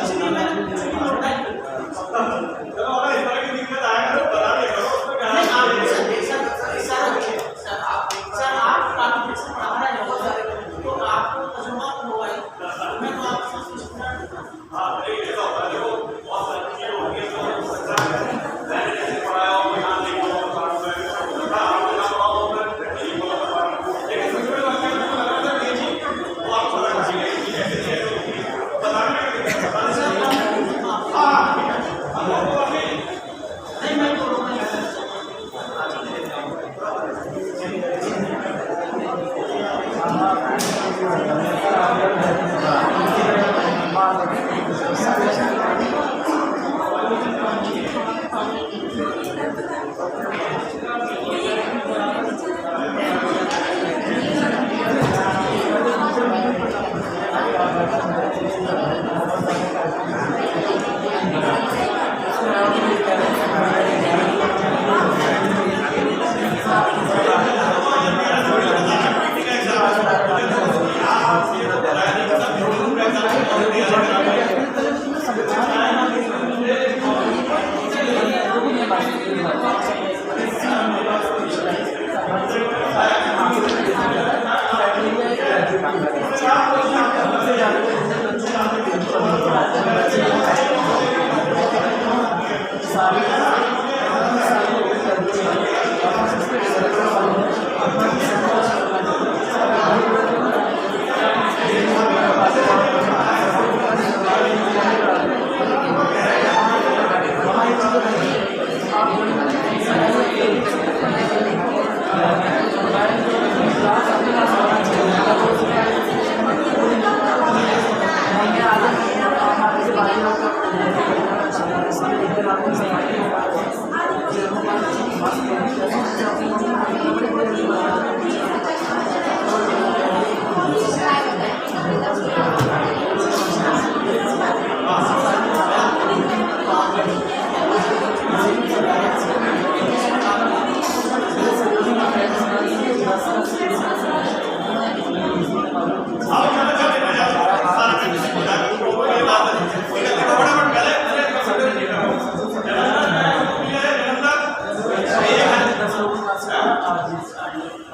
इसलिए मैंने नोट डाल दी। चलो अगर इस तरह की दिक्कत आएगा तो बता दिया करो, उसमें क्या है आप क्वालिफिकेशन पढ़ा रहे हो तो आपको तजुर्बा होगा ही, मैं तो आपको हां ये तो होता है। देखो बहुत सारी चीजें होती हैं जो सच्चा है, मैंने जैसे पढ़ाया हो ध्यान देके वो बता रहा हूं, ना पढ़ा हो मैं ये बोल रहा हूं, लेकिन सबसे पहले आपको लगा था ये चीज वो आपको पता चाहिए कि ऐसे है बताने में हां हम नहीं मैं तो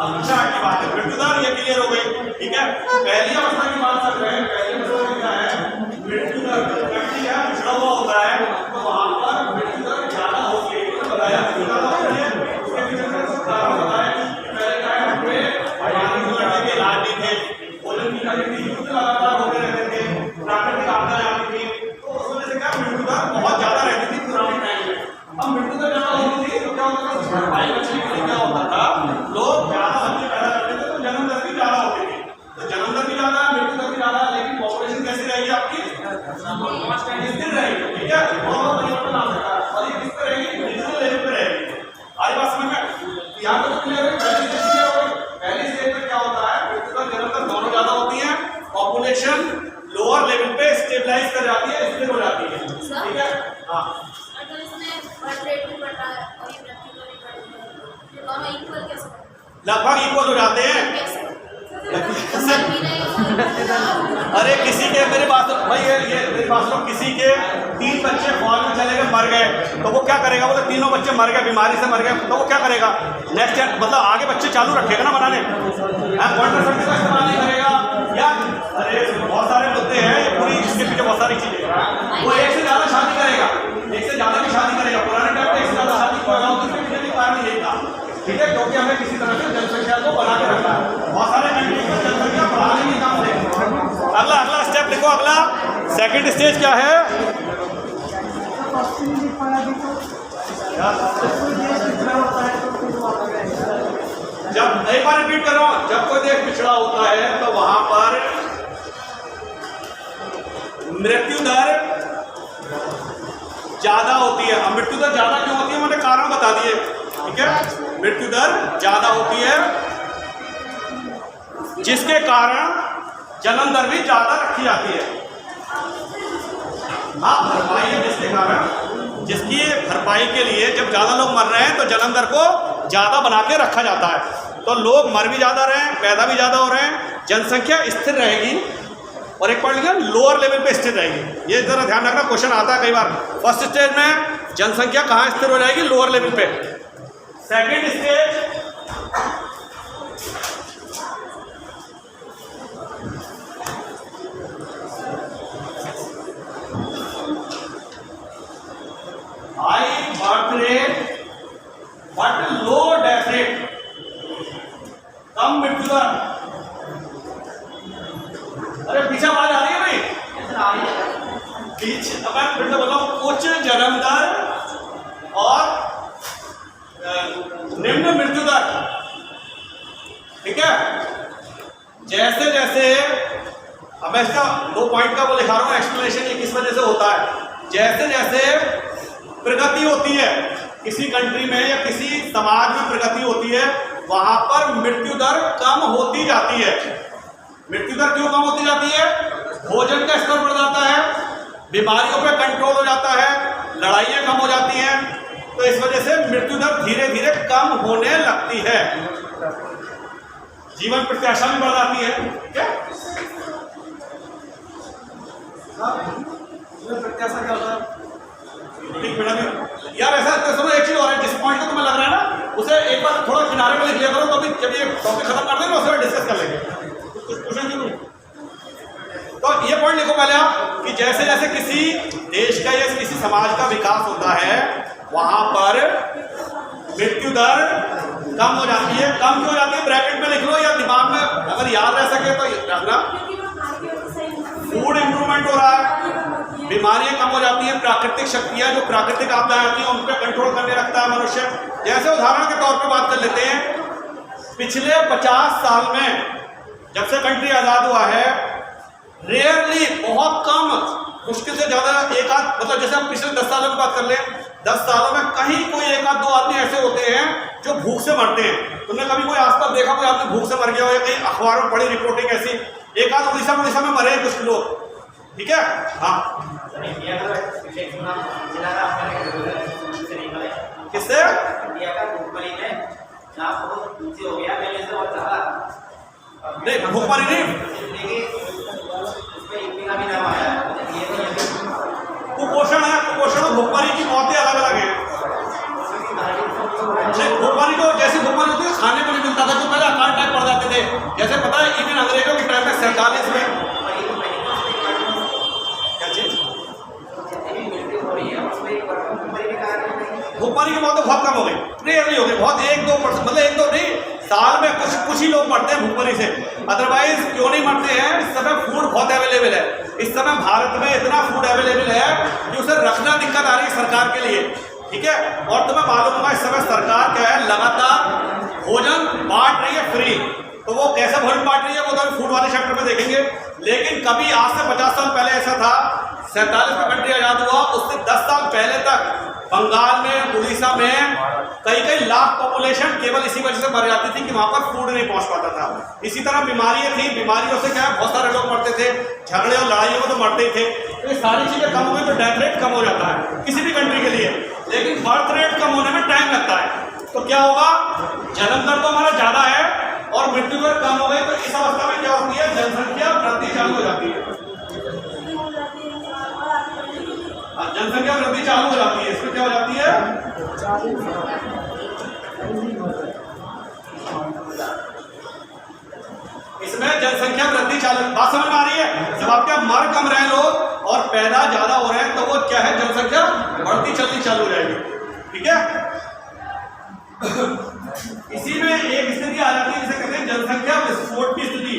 अच्छा की बात है, मृत्युदर ये क्लियर हो गई, ठीक है। पहली अवस्था की बात कर रहे हैं, पहली अवस्था क्या है, मृत्युदर व्यक्ति है पिछड़ा हुआ होता है, तो वहां पर मृत्युदर ज्यादा होती है, तो बताया ज्यादा होती है। उसके पीछे से कारण बताया कि पहले क्या है, हमारे लड़के के इलाज नहीं थे, भोजन की कमी थी, युद्ध लगातार होते रहते थे, प्राकृतिक आपदाएं आती थी, तो उस वजह से क्या मृत्युदर बहुत ज्यादा रहती थी पुराने टाइम में। अब मृत्युदर ज्यादा होती थी तो क्या होता था, भाई बच्चे के लिए क्या होता था, लोग ज्यादा बच्चे पैदा करते थे तो जन्म दर भी ज्यादा होती थी, तो जन्म दर भी ज्यादा, मृत्यु दर भी ज्यादा, लेकिन पॉपुलेशन कैसी रहेगी आपकी, स्थिर रहेगी, ठीक है। बहुत परिवर्तन आ सकता है और ये किस तरह रहेगी, डिजिटल लेवल पे रहेगी। आज बात समझ में यहाँ तक क्लियर है। पहली स्टेज क्लियर हो गई। पहली स्टेज में क्या होता है, मृत्यु दर जन्म दर दोनों ज्यादा होती है, पॉपुलेशन लोअर लेवल पे स्टेबलाइज कर जाती है, स्थिर हो जाती है, ठीक है। हाँ लगभग इक्वल हो जाते हैं। अरे किसी के मेरे पास भाई ये मेरे पास लोग किसी के 3 बच्चे फौज में चले गए, मर गए, तो वो क्या करेगा, बोले तीनों बच्चे मर गए, बीमारी से मर गए, तो वो क्या करेगा, नेक्स्ट मतलब आगे बच्चे चालू रखेगा ना बनाने, क्वार्टर सर्विस का इस्तेमाल नहीं करेगा। या अरे बहुत सारे मुद्दे हैं, ये पूरी इसके पीछे बहुत सारी चीजें, वो एक से ज्यादा शादी करेगा, एक से ज्यादा भी शादी करेगा। पुराने टाइम में एक से ज्यादा शादी होगा, उसके पीछे भी कारण यही था, ठीक है, क्योंकि हमें किसी तरह से जनसंख्या सेकंड स्टेज क्या है? पश्चिमी दिख पड़ा भी तो कोई देश पिछड़ा होता है तो फिर वहाँ पर जब एक बार रिपीट कर रहा हूं, जब कोई देश पिछड़ा होता है तो वहां पर मृत्यु दर ज्यादा होती है। अब मृत्यु दर ज्यादा क्यों होती है मैंने कारण बता दिए, ठीक है। मृत्यु दर ज्यादा होती है जिसके कारण जन्म दर भी ज्यादा रखी जाती है। हाँ, भरपाई है जिसके कारण, जिसकी भरपाई के लिए जब ज्यादा लोग मर रहे हैं तो जन्म दर को ज्यादा बना के रखा जाता है। तो लोग मर भी ज्यादा रहे हैं, पैदा भी ज्यादा हो रहे हैं, जनसंख्या स्थिर रहेगी। और एक पॉइंट लिखा, लोअर लेवल पे स्थिर रहेगी। ये जरा ध्यान रखना, क्वेश्चन आता है कई बार। फर्स्ट स्टेज में जनसंख्या कहाँ स्थिर हो जाएगी? लोअर लेवल पे। Second stage high birth rate but low death rate, कम मृत्यु दर। अरे पीछे आवाज आ रही है भाई? पीछे अब मैं फिर से बोल रहा हूं, उच्च जन्म दर और निम्न मृत्यु दर, ठीक है। जैसे जैसे अब मैं इसका 2 पॉइंट का वो लिखा रहा हूं एक्सप्लेनेशन, ये किस वजह से होता है। जैसे जैसे प्रगति होती है किसी कंट्री में या किसी समाज में, प्रगति होती है, वहां पर मृत्यु दर कम होती जाती है। मृत्यु दर क्यों कम होती जाती है? भोजन का स्तर बढ़ जाता है, बीमारियों पे कंट्रोल हो जाता है, लड़ाइयाँ कम हो जाती हैं। तो इस वजह से मृत्यु दर धीरे धीरे कम होने लगती है, जीवन प्रत्याशा भी बढ़ जाती है। क्या प्रत्याशा क्या होता है? ठीक मैडम यार, ऐसा तो सुनो, एक चीज और है, जिस पॉइंट को तुम्हें लग रहा है ना, उसे एक बार थोड़ा किनारे पे लिख लिया करो, तो अभी जब ये टॉपिक खत्म कर देंगे उससे डिस्कस कर लेंगे। तो ये पॉइंट लिखो पहले आप कि जैसे जैसे किसी देश का या किसी समाज का विकास होता है वहां पर मृत्यु दर कम हो जाती है। कम क्यों हो जाती है? ब्रैकेट में लिख लो या दिमाग में अगर याद रह सके तो रखना। फूड इंप्रूवमेंट हो रहा है, बीमारियां कम हो जाती हैं, प्राकृतिक शक्तियां जो प्राकृतिक आपदाएं आती हैं उन पर कंट्रोल करने लगता है मनुष्य। जैसे उदाहरण के तौर पे बात कर लेते हैं, पिछले 50 साल में जब से कंट्री आजाद हुआ है, रेयरली बहुत कम, मुश्किल से ज्यादा एक आध, मतलब जैसे हम पिछले 10 सालों की बात कर लें, 10 सालों में कहीं कोई एक आध 2 आदमी ऐसे होते हैं जो भूख से मरते हैं। तुमने कभी कोई आसपास देखा कोई आदमी भूख से मर गया हो, या कहीं अखबारों में पड़ी रिपोर्टिंग ऐसी? एक आध उड़ीसा में मरे कुछ लोग, ठीक है। हाँ, किससे? नहीं, भूखमरी नहीं, कुपोषण है। कुपोषण और भूखमरी की मौतें अलग अलग है। भूखमरी को जैसी भूखमरी होती है, खाने को नहीं मिलता था, जो पहले अकाल टाइप पड़ जाते थे। जैसे पता है इवन अंग्रेजों के टाइम में 47 में भूखमरी की मौतें बहुत कम हो गई, रेयरली हो गई, बहुत 1-2%, मतलब 1-2 नहीं, साल में कुछ ही लोग मरते हैं भूखमरी से। अदरवाइज क्यों नहीं मरते हैं? इस समय फूड बहुत अवेलेबल है। इस समय भारत में इतना फूड अवेलेबल है कि उसे रखना दिक्कत आ रही है सरकार के लिए, ठीक है। और तुम्हें मालूम होगा इस समय सरकार क्या है, लगातार भोजन बांट रही है फ्री। तो वो कैसे भोजन बांट रही है वो तो फूड वाले सेक्टर में देखेंगे। लेकिन कभी आज से 50 साल पहले ऐसा था, 47 में कंट्री आजाद हुआ, उससे 10 साल पहले तक बंगाल में, उड़ीसा में कई लाख पॉपुलेशन केवल इसी वजह से मर जाती थी कि वहां पर फूड नहीं पहुंच पाता था। इसी तरह बीमारियां थी, बीमारियों से क्या है, बहुत सारे लोग मरते थे, झगड़े और लड़ाइयों में तो मरते ही थे। तो ये सारी चीजें कम हो गई तो डेथ रेट कम हो जाता है किसी भी कंट्री के लिए। लेकिन बर्थ रेट कम होने में टाइम लगता है। तो क्या होगा, जन्म दर तो हमारा ज्यादा है और मृत्यु दर कम हो गई, तो इस अवस्था में क्या होती है, जनसंख्या वृद्धि चालू हो जाती है। जनसंख्या वृद्धि चालू हो जाती है, इसमें क्या हो जाती है, इसमें जनसंख्या वृद्धि चालू। बात समझ में आ रही है? जब आपके मर कम रहे लोग और पैदा ज्यादा हो रहे हैं तो वो क्या है, जनसंख्या बढ़ती चलनी चालू हो जाएगी, ठीक है। इसी में एक स्थिति आ जाती है जिसे कहते हैं जनसंख्या विस्फोट की स्थिति।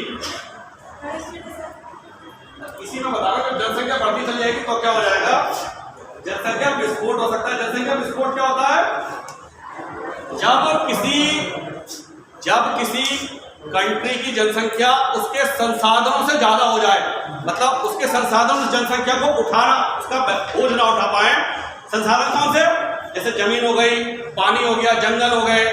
इसी में बता रहा हूं, जनसंख्या बढ़ती कंट्री की जनसंख्या उसके संसाधनों से ज्यादा हो जाए, मतलब उसके संसाधन जनसंख्या को उठाना, उसका बोझ ना उठा पाए। संसाधन कौन से? जैसे जमीन हो गई, पानी हो गया, जंगल हो गए,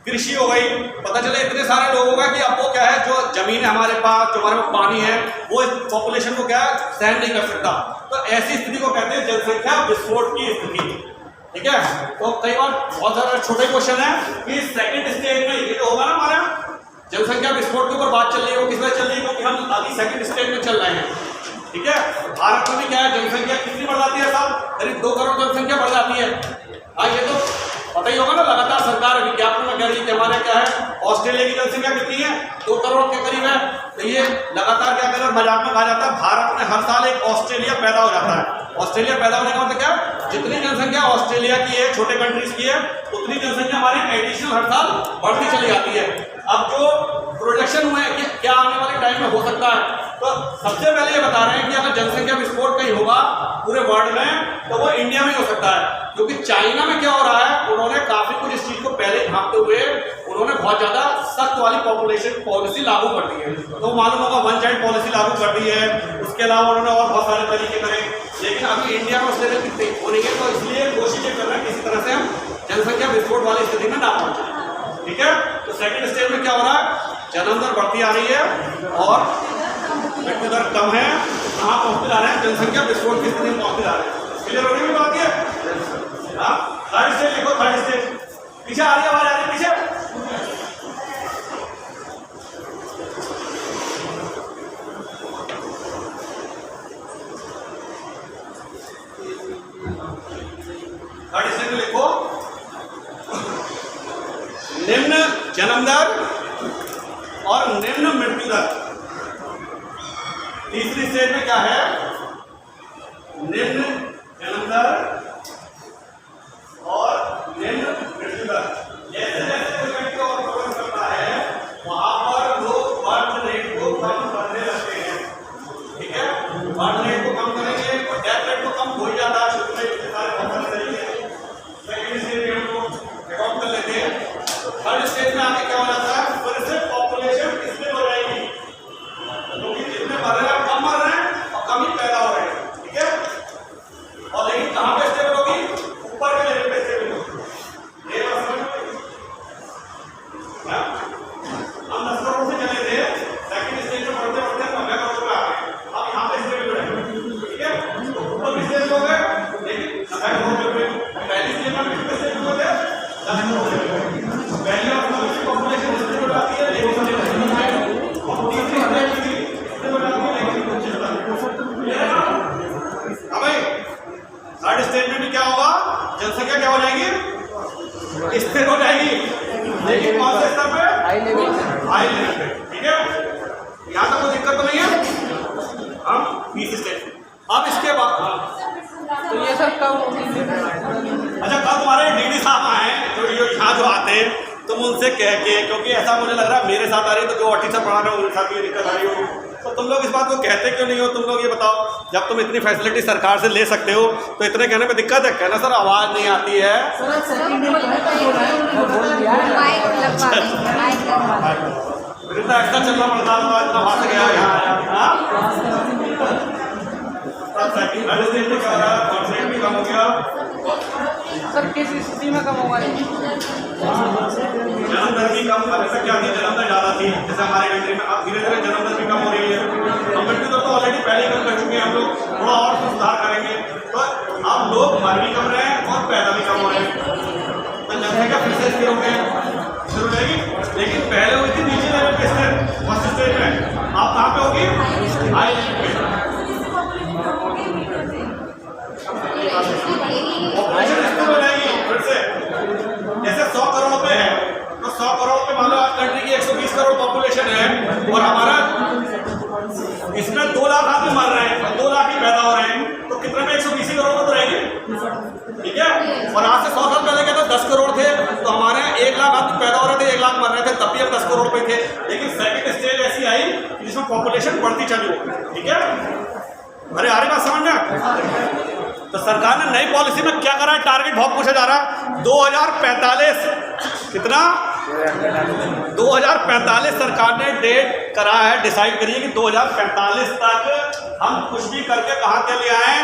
कृषि हो गई। पता चले इतने सारे लोग हो गए कि अब वो क्या है, जो जमीन है हमारे पास, जो हमारे पास पानी है, वो इस पॉपुलेशन को क्या है सहन नहीं कर सकता। तो ऐसी स्थिति को कहते हैं जनसंख्या विस्फोट की स्थिति। ठीक है, तो कई बार बहुत सारे छोटे क्वेश्चन है कि सेकंड स्टेज में ये जो होगा ना हमारा जनसंख्या विस्फोट के ऊपर बात चल रही है, वो किस वजह चल रही है? क्योंकि हम अभी सेकंड स्टेज में चल रहे हैं। ठीक है, भारत में भी क्या है, जनसंख्या कितनी बढ़ जाती है साहब? करीब 2 करोड़ जनसंख्या बढ़ जाती है। हाँ, ये तो पता ही होगा ना, लगातार सरकार विज्ञापन में कह रही है कि हमारे क्या है, ऑस्ट्रेलिया की जनसंख्या कितनी है, 2 करोड़ के करीब है। तो ये लगातार क्या कर मजाक में कहा जाता है, भारत में हर साल एक ऑस्ट्रेलिया पैदा हो जाता है। ऑस्ट्रेलिया पैदा होने का मतलब क्या? जितनी जनसंख्या ऑस्ट्रेलिया की है, छोटे कंट्रीज की है, उतनी जनसंख्या हमारे एडिशनल हर साल बढ़ती चली जाती है। अब जो प्रोजेक्शन हुए कि क्या आने वाले टाइम में हो सकता है, तो सबसे पहले ये बता रहे हैं कि अगर जनसंख्या विस्फोट कहीं होगा पूरे वर्ल्ड में, तो वो इंडिया में हो सकता है। क्योंकि चाइना में क्या हो रहा है, उन्होंने काफी कुछ इस चीज को पहले भागते हुए उन्होंने बहुत ज्यादा सख्त वाली पॉपुलेशन पॉलिसी लागू कर दी है। तो मालूम होगा, वन चाइल्ड पॉलिसी लागू कर दी है, उसके अलावा उन्होंने और बहुत सारे तरीके करे। लेकिन अभी इंडिया में उस लेवल की हो रही है, तो इसलिए कोशिश कर रहे हैं किसी तरह से हम जनसंख्या विस्फोट वाली स्थिति में ना पहुंचे। ठीक है, तो सेकंड स्टेज में क्या हो रहा है, जन्म दर बढ़ती आ रही है और मृत्यु दर कम है। कहाँ पहुंचते जा रहे हैं, जनसंख्या विस्फोट की स्थिति में पहुंचते जा रहे हैं। क्लियर होने की बात है? थर्ड स्टेज लिखो, थर्ड स्टेज। पीछे आ रही है, आवाज आ रही है पीछे? थर्ड स्टेज में लिखो निम्न जन्म दर और निम्न मृत्यु दर। तीसरी स्टेज में क्या है, निम्न जन्म दर और निम्न मृत्यु दर। जैसे जैसे कोई व्यक्ति और प्रोग्रेस करता है, वहां पर लोग बर्थ रेट को कम करने लगते हैं। ठीक है, बर्थ रेट को कम करेंगे और डेथ रेट को कम हो ही जाता है। शुरू में इतने सारे बहुत सारे तरीके सेकंड स्टेज में हमको अडॉप्ट कर लेते हैं। थर्ड स्टेज में आके क्या हो जाता है, फिर से पॉपुलेशन स्थिर हो जाएगी, क्योंकि जितने मर रहे हैं कम मर रहे हैं और कम ही पैदा हो रहे हैं। ठीक है, और लेकिन कहाँ पे स्टेबल होगी, ऊपर के लेवल पे स्टेबल होगी। ये बात समझ में आई? हम 10 करोड़ से चले थे, सेकंड स्टेज में बढ़ते बढ़ते 90 करोड़ पे आ गए, अब यहाँ पे स्टेबल है। ठीक है, तो ऊपर भी स्टेबल हो गए, लेकिन 90 करोड़ पे पहली स्टेज में कितने स्टेबल हुए थे, 10 करोड़। पहले पॉपुलेशन स्टेबल आती है, लेकिन थर्ड स्टेज में भी क्या होगा, जनसंख्या क्या हो जाएगी, स्थिर हो जाएगी, लेकिन कौन से स्तर पे, हाई लेवल पे। ठीक है, यहाँ तक कोई दिक्कत तो नहीं है। हम 20 स्टेज। अब इसके बाद तो ये सब कब? अच्छा, कल तुम्हारे डीडी साहब आए जो यहाँ जो आते हैं, तुम उनसे कह के, क्योंकि ऐसा मुझे लग रहा है मेरे साथ आ रही है, तो जो ऑफिसर पढ़ा रहे हो उनके साथ ये दिक्कत आ रही होगी, तो तुम लोग इस बात को कहते क्यों नहीं हो? तुम लोग ये बताओ, जब तुम इतनी फैसिलिटी सरकार से ले सकते हो तो इतने कहने में दिक्कत है? कहना सर आवाज़ नहीं आती है। इतना एक्स्ट्रा चलना पड़ता है, इतना वहाँ से गया यहाँ भी कम हो गया। सर किस स्थिति में कम होगा? जन्म दर भी कम, ऐसा क्या थी, जन्म दर ज़्यादा थी जैसे हमारे कंट्री में, अब धीरे धीरे जन्म दर भी कम हो रही है। हम मृत्यु दर तो ऑलरेडी पहले कम कर चुके हैं, हम लोग थोड़ा और सुधार करेंगे, तो अब लोग मर भी कम रहे हैं और पैदा भी कम हो रहे हैं, तो जनसंख्या फिर से स्थिर हो गए शुरू रहेगी। लेकिन पहले हुई थी नीचे लेवल पे स्थिर, फर्स्ट स्टेज में, आप कहाँ पे होगी, हाई लेवल पे। पॉपुलेशन स्थिर हो जाएगी फिर से। जैसे 100 करोड़ पे है, तो 100 करोड़ पे मान लो आज कंट्री की 120 करोड़ पॉपुलेशन है और हमारा इसमें 2 लाख आदमी मर रहे हैं, 2 लाख ही पैदा हो रहे हैं, तो कितने में 120 करोड़ में तो रहेंगे। ठीक है, और आज से 100 साल पहले क्या था, 10 करोड़ थे, तो हमारे यहाँ 1 लाख आदमी पैदा हो रहे थे, 1 लाख मर रहे थे, तब भी हम 10 करोड़ पे थे। लेकिन सेकंड स्टेज ऐसी आई जिसमें पॉपुलेशन बढ़ती चली। ठीक है, अरे आ रही बात समझ में? तो सरकार ने नई पॉलिसी में क्या करा है, टारगेट बहुत पूछा जा रहा है, 2045 कितना 2045 सरकार ने डेट करा है, डिसाइड करिए कि 2045 तक हम कुछ भी करके कहाँ के लिए आए,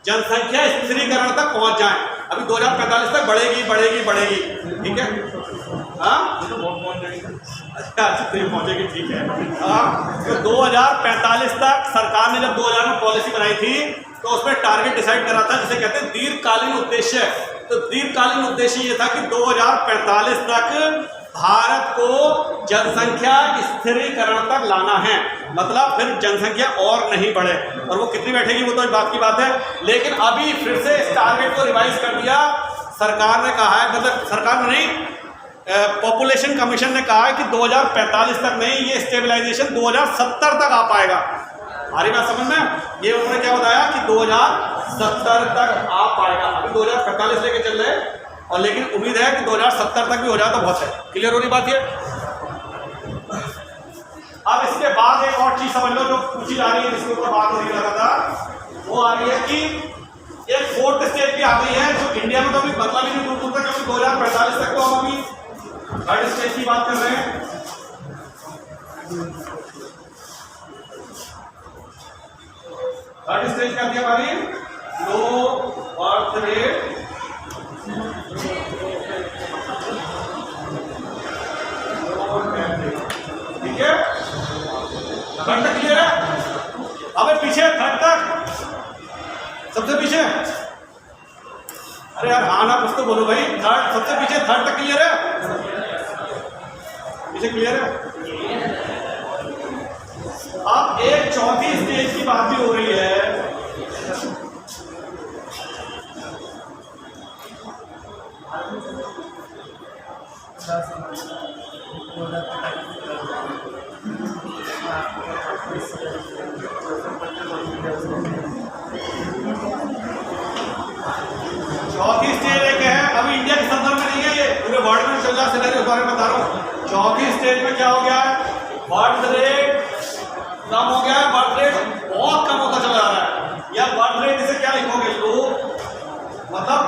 जनसंख्या स्थिरीकरण तक पहुंच जाएं। अभी 2045 तक बढ़ेगी बढ़ेगी बढ़ेगी, ठीक है। हाँ अच्छा पहुंचेगी, ठीक है। हाँ तो 2045 तक सरकार ने जब 2000 में पॉलिसी बनाई थी तो उसमें टारगेट डिसाइड करा था जिसे कहते हैं दीर्घकालीन उद्देश्य। तो दीर्घकालीन उद्देश्य ये था कि 2045 तक भारत को जनसंख्या स्थिरीकरण तक लाना है, मतलब फिर जनसंख्या और नहीं बढ़े। और वो कितनी बैठेगी वो तो एक बात की बात है, लेकिन अभी फिर से इस टारगेट को रिवाइज कर दिया सरकार ने। कहा है, मतलब सरकार ने नहीं, पॉपुलेशन कमीशन ने कहा है कि 2045 तक नहीं, ये स्टेबलाइजेशन 2070 तक आ पाएगा। हमारी बात समझ में? ये उन्होंने क्या बताया कि 2070 तक आ पाएगा। अभी 2045 लेके चल रहे हैं, और लेकिन उम्मीद है कि 2070 तक भी हो जाए तो बहुत है। क्लियर हो रही बात ये? अब इसके बाद एक और चीज समझ लो जो पूछी जा रही है, जिसके ऊपर बात हो रही है लगातार, वो आ रही है कि एक फोर्थ स्टेज भी आ गई है जो इंडिया में तो अभी मतलब ही नहीं दूर दूर तक, क्योंकि 2045 तक तो हम अभी थर्ड स्टेज की बात कर रहे हैं। थर्ड स्टेज क्या थी हमारी? लो बर्थ रेट, ठीक है। थर्ड तक क्लियर है? अब पीछे थर्ड तक, सबसे पीछे, अरे यार हाँ ना कुछ तो बोलो भाई। थर्ड सबसे पीछे, थर्ड तक क्लियर है? पीछे क्लियर है? अब एक चौथी स्टेज की बात भी हो रही है। चौथी स्टेज एक है, अभी इंडिया के संदर्भ में नहीं है, ये पूरे वर्ल्ड में चल रहा सिनेरियो, बारे में बता रहा हूँ। चौथी स्टेज में क्या हो गया है? बर्थ रेट कम हो गया है, बर्थ रेट बहुत कम होता चला जा रहा है। या बर्थ रेट इसे क्या लिखोगे लोग, मतलब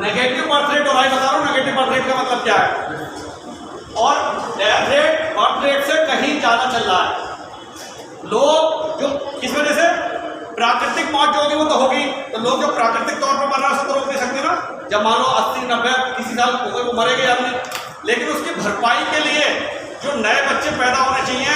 नेगेटिव बर्थ रेट हो रहा है, बता रहा हूँ नेगेटिव बर्थ रेट का मतलब क्या है। और डेथ रेट बर्थ रेट से कहीं ज्यादा चल रहा है। लोग जो किस वजह से, प्राकृतिक मौत जो होगी वो तो होगी, तो लोग जो प्राकृतिक तौर पर मर रहा है उसको तो रोक नहीं सकते ना। जब मान लो 80-90 किसी साल हो गए वो मरेंगे आदमी, लेकिन उसकी भरपाई के लिए जो नए बच्चे पैदा होने चाहिए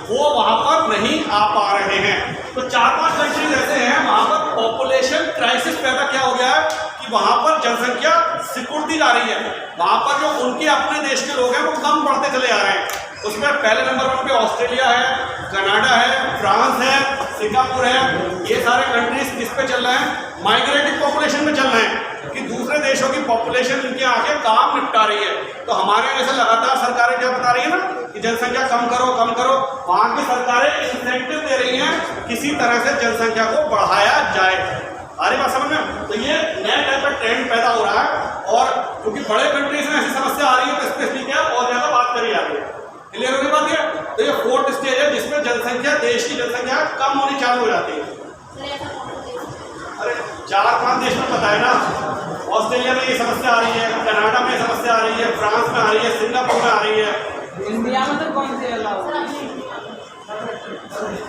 वो वहां पर नहीं आ पा रहे हैं। तो 4-5 कंट्रीज ऐसे हैं वहां पर पॉपुलेशन क्राइसिस पैदा क्या हो गया है कि वहां पर जनसंख्या सिकुड़ती जा रही है। वहां पर जो उनके अपने देश के लोग हैं वो कम बढ़ते चले आ रहे हैं। उसमें पहले नंबर 1 पे ऑस्ट्रेलिया है, कनाडा है, फ्रांस है, सिंगापुर है। ये सारे कंट्रीज किस पे चल रहे हैं? माइग्रेटिव पॉपुलेशन में चल रहे हैं कि दूसरे देशों की पॉपुलेशन इनके आगे काम निपटा रही है। तो हमारे यहाँ से लगातार सरकारें क्या बता रही है ना कि जनसंख्या कम करो कम करो, वहाँ की सरकारें इंसेंटिव दे रही हैं किसी तरह से जनसंख्या को बढ़ाया जाए। अरे बात समझ में? तो ये नया टाइप का ट्रेंड पैदा हो रहा है, और क्योंकि बड़े कंट्रीज में ऐसी समस्या आ रही है तो स्पेशली क्या और ज़्यादा बात करी जा रही है। क्लियर होने बात है? तो ये फोर्थ स्टेज है जिसमें जनसंख्या, देश की जनसंख्या कम होनी चालू हो जाती है। अरे 4-5 देश में पता है ना, ऑस्ट्रेलिया में ये समस्या आ रही है, कनाडा में समस्या आ रही है, फ्रांस में आ रही है, सिंगापुर में आ रही है। इंडिया में तो कौन सी अलाउ?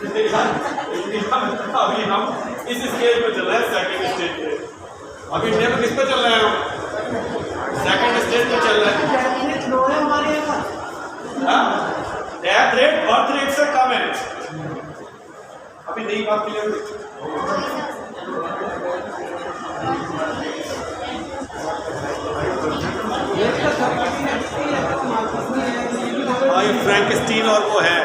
इंडिया में तो अभी हम इस स्टेज पे चल रहे हैं, सेकंड स्टेज पे। अभी इंडिया में किस पे चल रहे हैं हम? सेकंड स्टेज पे चल रहे हैं। डेथ रेट बर्थ रेट से कम है। अभी नई बात क्लियर हुई? फ्रैंकस्टीन और वो है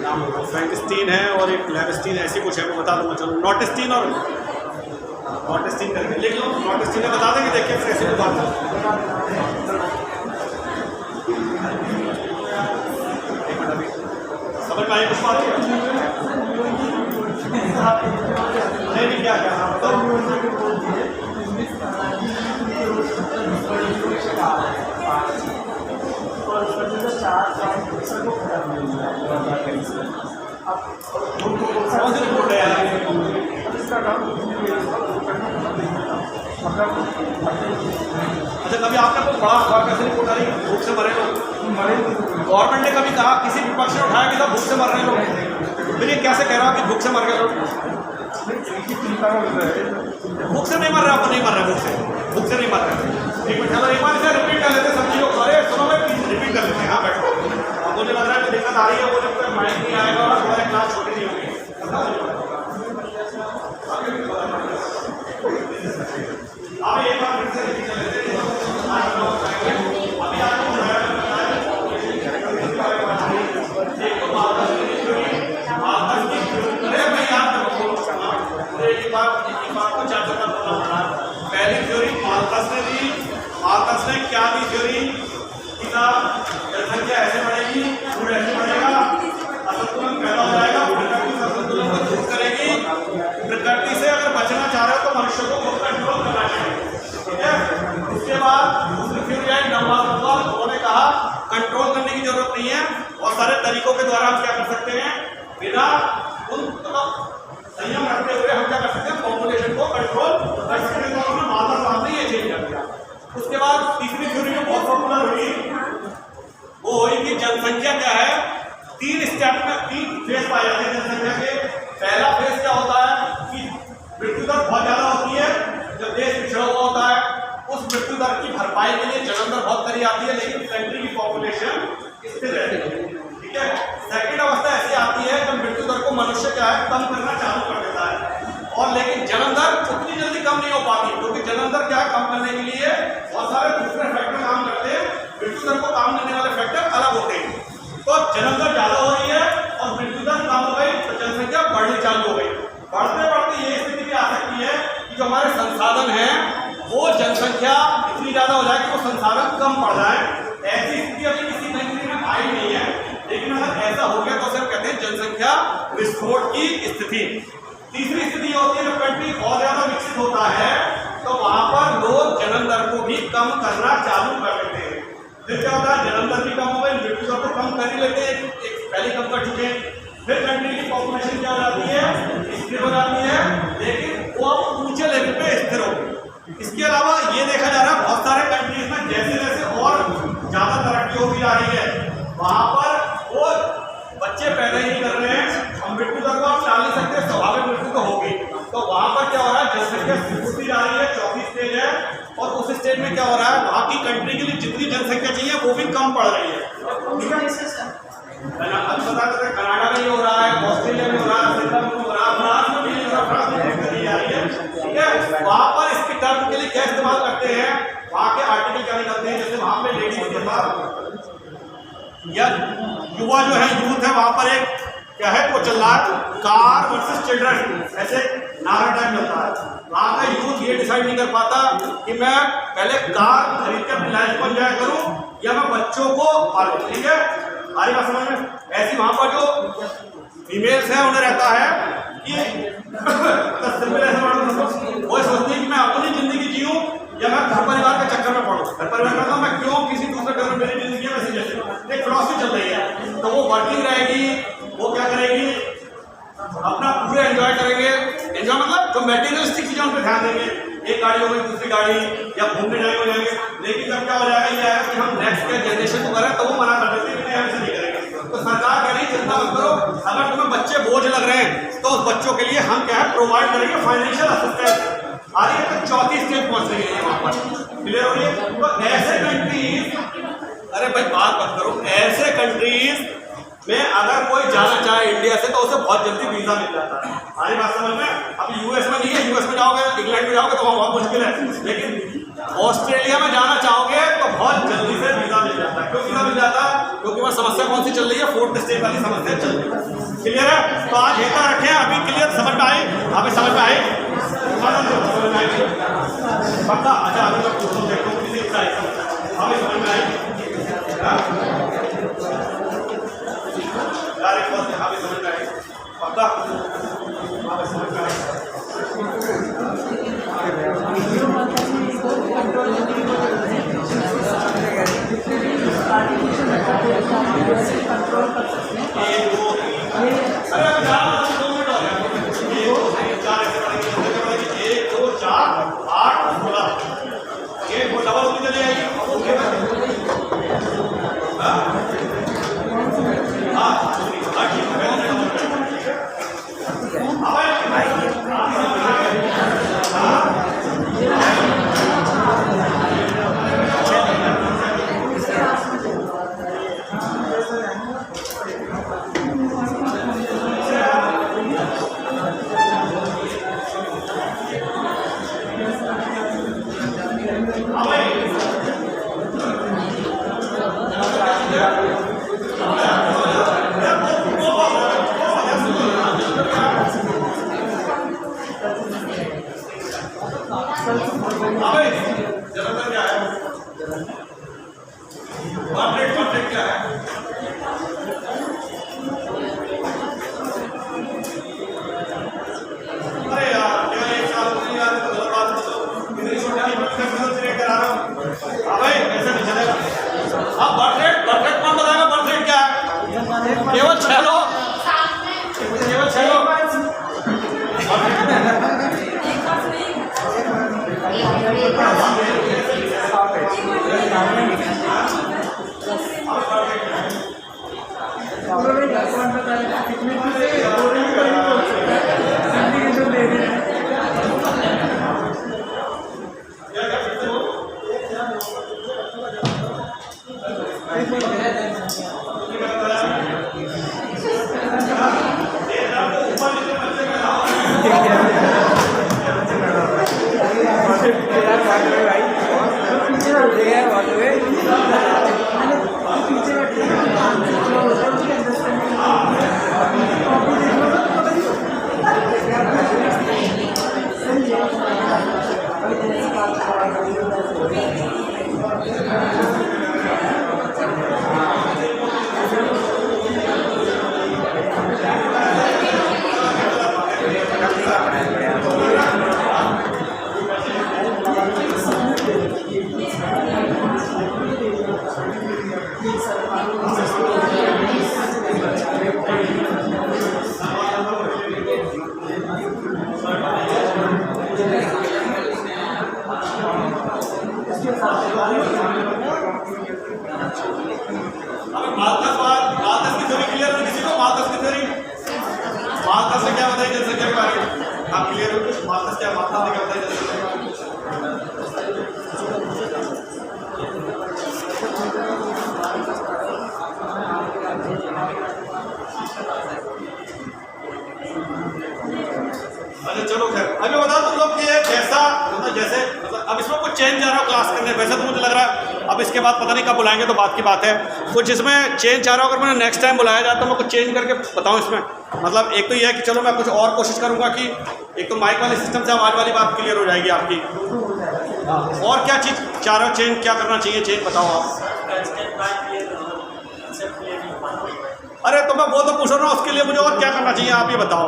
नाम, फ्रैंकस्टीन है और एक क्लेबस्टीन ऐसी कुछ है, मैं बता दूंगा। चलो नॉटस्टीन और नॉटस्टीन करके लिख लो, नॉटस्टीन ने बता देंगे। देखिए फिर ऐसी बात समझ में आई कुछ बात? नहीं क्या क्या तो रिपोर्ट है यार, अच्छा कभी आपने कोई बड़ा अखबार कैसे रिपोर्ट आ रही है? गवर्नमेंट ने कभी कहा, किसी विपक्ष ने उठाया कि साहब भूख से मर रहे हैं लोग, फिर ये कैसे कह रहा कि भूख से मर गए लोग? भूख से नहीं मर रहा, नहीं मर रहा भूख से नहीं मर रहा। एक मिनट चलो, एक बार इसे रिपीट कर लेते सभी लोग। अरे सुनो भाई, रिपीट कर लेते हैं। हाँ बैठो, अब मुझे लग रहा है कि दिक्कत आ रही है, वो जब तक माइक नहीं आएगा और थोड़ा क्लास छोटी नहीं होगी। अभी एक बार फिर से रिपीट कर लेते हैं। अभी आपको पहली थ्योरी माल्थस ने दी। माल्थस ने क्या दी थ्योरी? जनसंख्या ऐसे बढ़ेगी, फूड ऐसे बढ़ेगा, असंतुलन पैदा हो जाएगा, प्रकृति असंतुलन को दूर करेगी। प्रकृति से अगर बचना चाह रहे हो तो मनुष्य को खुद कंट्रोल करना चाहिए, ठीक है। उसके बाद दूसरी थ्योरी आई नववादवाद। उन्होंने कहा कंट्रोल करने की जरूरत नहीं है, और सारे तरीकों के द्वारा हम क्या कर सकते हैं, बिना उन संयम रखते हुए हम क्या कर सकते हैं, पॉपुलेशन को कंट्रोल कर सकते हैं। तो उन्होंने माता साहब ने ये चेंज कर दिया। उसके बाद तीसरी थ्योरी जो बहुत पॉपुलर हुई वो हुई कि जनसंख्या क्या है, 3 स्टेप में 3 फेज पाए जाते हैं जनसंख्या के। पहला फेज क्या होता है कि मृत्यु दर बहुत ज्यादा होती है, जब देश पिछड़ा हुआ होता है, उस मृत्यु दर की भरपाई के लिए जन्म दर बहुत करी आती है, लेकिन कंट्री की पॉपुलेशन स्थिर रहती है, ठीक है। सेकंड अवस्था ऐसी आती है जब मृत्यु दर को मनुष्य क्या है, कम करना चालू कर देता है, और लेकिन जन्म दर उतनी जल्दी कम नहीं हो पाती, क्योंकि जन्म दर क्या है, कम करने के लिए बहुत सारे दूसरे फैक्टर काम करते हैं, मृत्यु दर को कम करने वाले फैक्टर अलग होते हैं। तो जन्म दर ज्यादा हो रही है और मृत्यु दर कम हो गई, तो जनसंख्या बढ़नी चालू हो गई। बढ़ते बढ़ते ये स्थिति भी आ सकती है कि जो हमारे संसाधन है वो जनसंख्या इतनी ज्यादा हो जाए कि वो संसाधन कम पड़ जाए। ऐसी स्थिति अभी किसी कंट्री में आई नहीं है, लेकिन अगर ऐसा हो गया तो सिर्फ कहते हैं जनसंख्या विस्फोट की स्थिति। तीसरी स्थिति होती है जब कंट्री और ज्यादा विकसित होता है तो वहां पर लोग जन्म दर को भी कम करना चालू कर देते हैं। फिर क्या होता है, जन्म दर भी कम हो गई, मृत्यु दर को कम कर ही लेते हैं, एक पहले कम कर चुके हैं। फिर कंट्री की पॉपुलेशन क्या हो जाती है, स्थिर हो जाती है, लेकिन वो अब ऊंचे लेवल पे स्थिर हो गई। इसके अलावा ये देखा जा रहा है बहुत सारे कंट्रीज में जैसे जैसे और ज्यादा तरक्की होती जा रही है, वहां पर वो बच्चे पैदा ही नहीं कर रहे हैं, हम मृत्यु दर को आप टाल नहीं सकते, स्वाभाविक मृत्यु तो होगी। तो वहां पर क्या हो रहा है, जनसंख्या सिकुड़ती जा रही है, चौथी स्टेज है, और उस स्टेज में क्या हो रहा है, वहां की कंट्री के लिए जितनी जनसंख्या चाहिए वो भी कम पड़ रही है। अब बता देते कनाडा में हो रहा है, ऑस्ट्रेलिया में हो रहा है, सिंगापुर में हो रहा है, फ्रांस में भी हो रहा है, फ्रांस में करी जा रही है, ठीक है। वहां पर इसकी टर्म के लिए क्या इस्तेमाल करते हैं, वहां के आर्टिकल क्या निकलते हैं, जैसे वहां पे लेडीज के पास या युवा जो है, यूथ है, वहां पर एक क्या है वो चल रहा है, कार वर्सेस चिल्ड्रन, ऐसे नारा टाइम चलता है। वहां का यूथ ये डिसाइड नहीं कर पाता कि मैं पहले कार खरीद के अपनी लाइफ को एंजॉय करूं या मैं बच्चों को पालूं, ठीक है। हमारी बात समझ में? ऐसी वहां पर जो फीमेल्स है उन्हें रहता है कि वो सोचती है कि मैं अपनी जिंदगी जीऊं या मैं घर परिवार के चक्कर में पड़ूं। घर परिवार का मैं क्यों किसी दूसरे घर में मेरी जिंदगी वैसी जैसे एक फिलॉसफी चल रही है, तो वो वर्किंग रहेगी, वो क्या करेगी, अपना पूरे एंजॉय करेंगे। एंजॉय मतलब जो मेटीरियलिस्टिक चीजों पर ध्यान देंगे, एक गाड़ी हो गई, दूसरी गाड़ी, या घूमने जाने हो जाएंगे। लेकिन जब क्या हो जाएगा, ये आएगा कि हम नेक्स्ट के जनरेशन को करें, तो वो मना कर देते हैं कि हम ऐसे नहीं करेंगे। तो सरकार कह रही है चिंता मत करो, अगर तुम्हें बच्चे बोझ लग रहे हैं तो उस बच्चों के लिए हम क्या है प्रोवाइड करेंगे फाइनेंशियल असिस्टेंस। आ रही है तो चौथी स्टेज पहुंच रही है वहां पर, क्लियर हो रही है। तो ऐसे कंट्रीज, अरे भाई बात मत करो, ऐसे कंट्रीज में अगर कोई जाना चाहे इंडिया से तो उसे बहुत जल्दी वीजा मिल जाता है। हमारी बात समझ में? अब यूएस में नहीं है, यूएस में जाओगे, इंग्लैंड में जाओगे तो वहाँ बहुत मुश्किल है, लेकिन ऑस्ट्रेलिया में जाना चाहोगे तो बहुत जल्दी से वीजा मिल जाता है। क्यों वीजा मिल जाता है? क्योंकि वह समस्या कौन सी चल रही है, 4th स्टेज वाली समस्या चल रही है। क्लियर है? तो आज हेता रखें, अभी क्लियर समझ में आई, अभी समझ में आई पक्का? अच्छा अभी मैं पूछूं, देखो किसी अभी समझ में आई यार, एक बात अभी समझ में आई पक्का? अभी समझ में आई डबल होती चली आएगी। केवल 6 लोग, सामने केवल 6 लोग। मालथस की थ्योरी क्लियर हो किसी को? मालथस की थ्योरी, मालथस से क्या बताइए जनसंख्या के बारे में? आप क्लियर हो? मालथस क्या, मालथस ने क्या बताया जनसंख्या के बारे में? अच्छा चलो खैर, अभी बता तुम लोग कि जैसा मतलब जैसे मतलब अब इसमें कुछ चेंज आ रहा है क्लास करने, वैसे तो मुझे लग रहा है अब इसके बाद पता नहीं कब बुलाएंगे तो बात की बात है। कुछ इसमें चेंज आ रहा है, अगर मैंने नेक्स्ट टाइम बुलाया जाता तो मैं कुछ चेंज करके बताऊं इसमें। मतलब एक तो ये है कि चलो मैं कुछ और कोशिश करूंगा कि एक तो माइक वाले सिस्टम से आवाज़ वाली बात क्लियर हो जाएगी आपकी। और क्या चीज़ चाह रहे हो, चेंज क्या करना चाहिए, चेंज बताओ आप। अरे तो मैं वो तो पूछ रहा हूँ, उसके लिए मुझे और क्या करना चाहिए आप ये बताओ।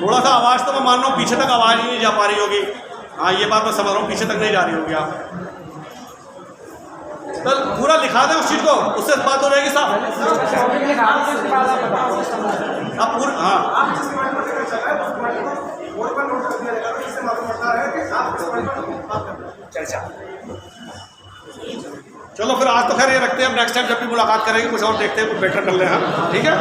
थोड़ा सा आवाज़ तो मैं मान रहा हूँ पीछे तक आवाज़ ही नहीं जा पा रही होगी। हाँ ये बात मैं समझ रहा हूँ, पीछे तक नहीं जा रही होगी आप। तो पूरा लिखा दें उस चीज़ को, उससे बात हो जाएगी साहब। अब पूरा हाँ चलो फिर आज तो खैर ये रखते हैं, अब नेक्स्ट टाइम जब भी मुलाकात करेंगे कुछ और देखते हैं, कुछ बेटर कर लें हम, ठीक है।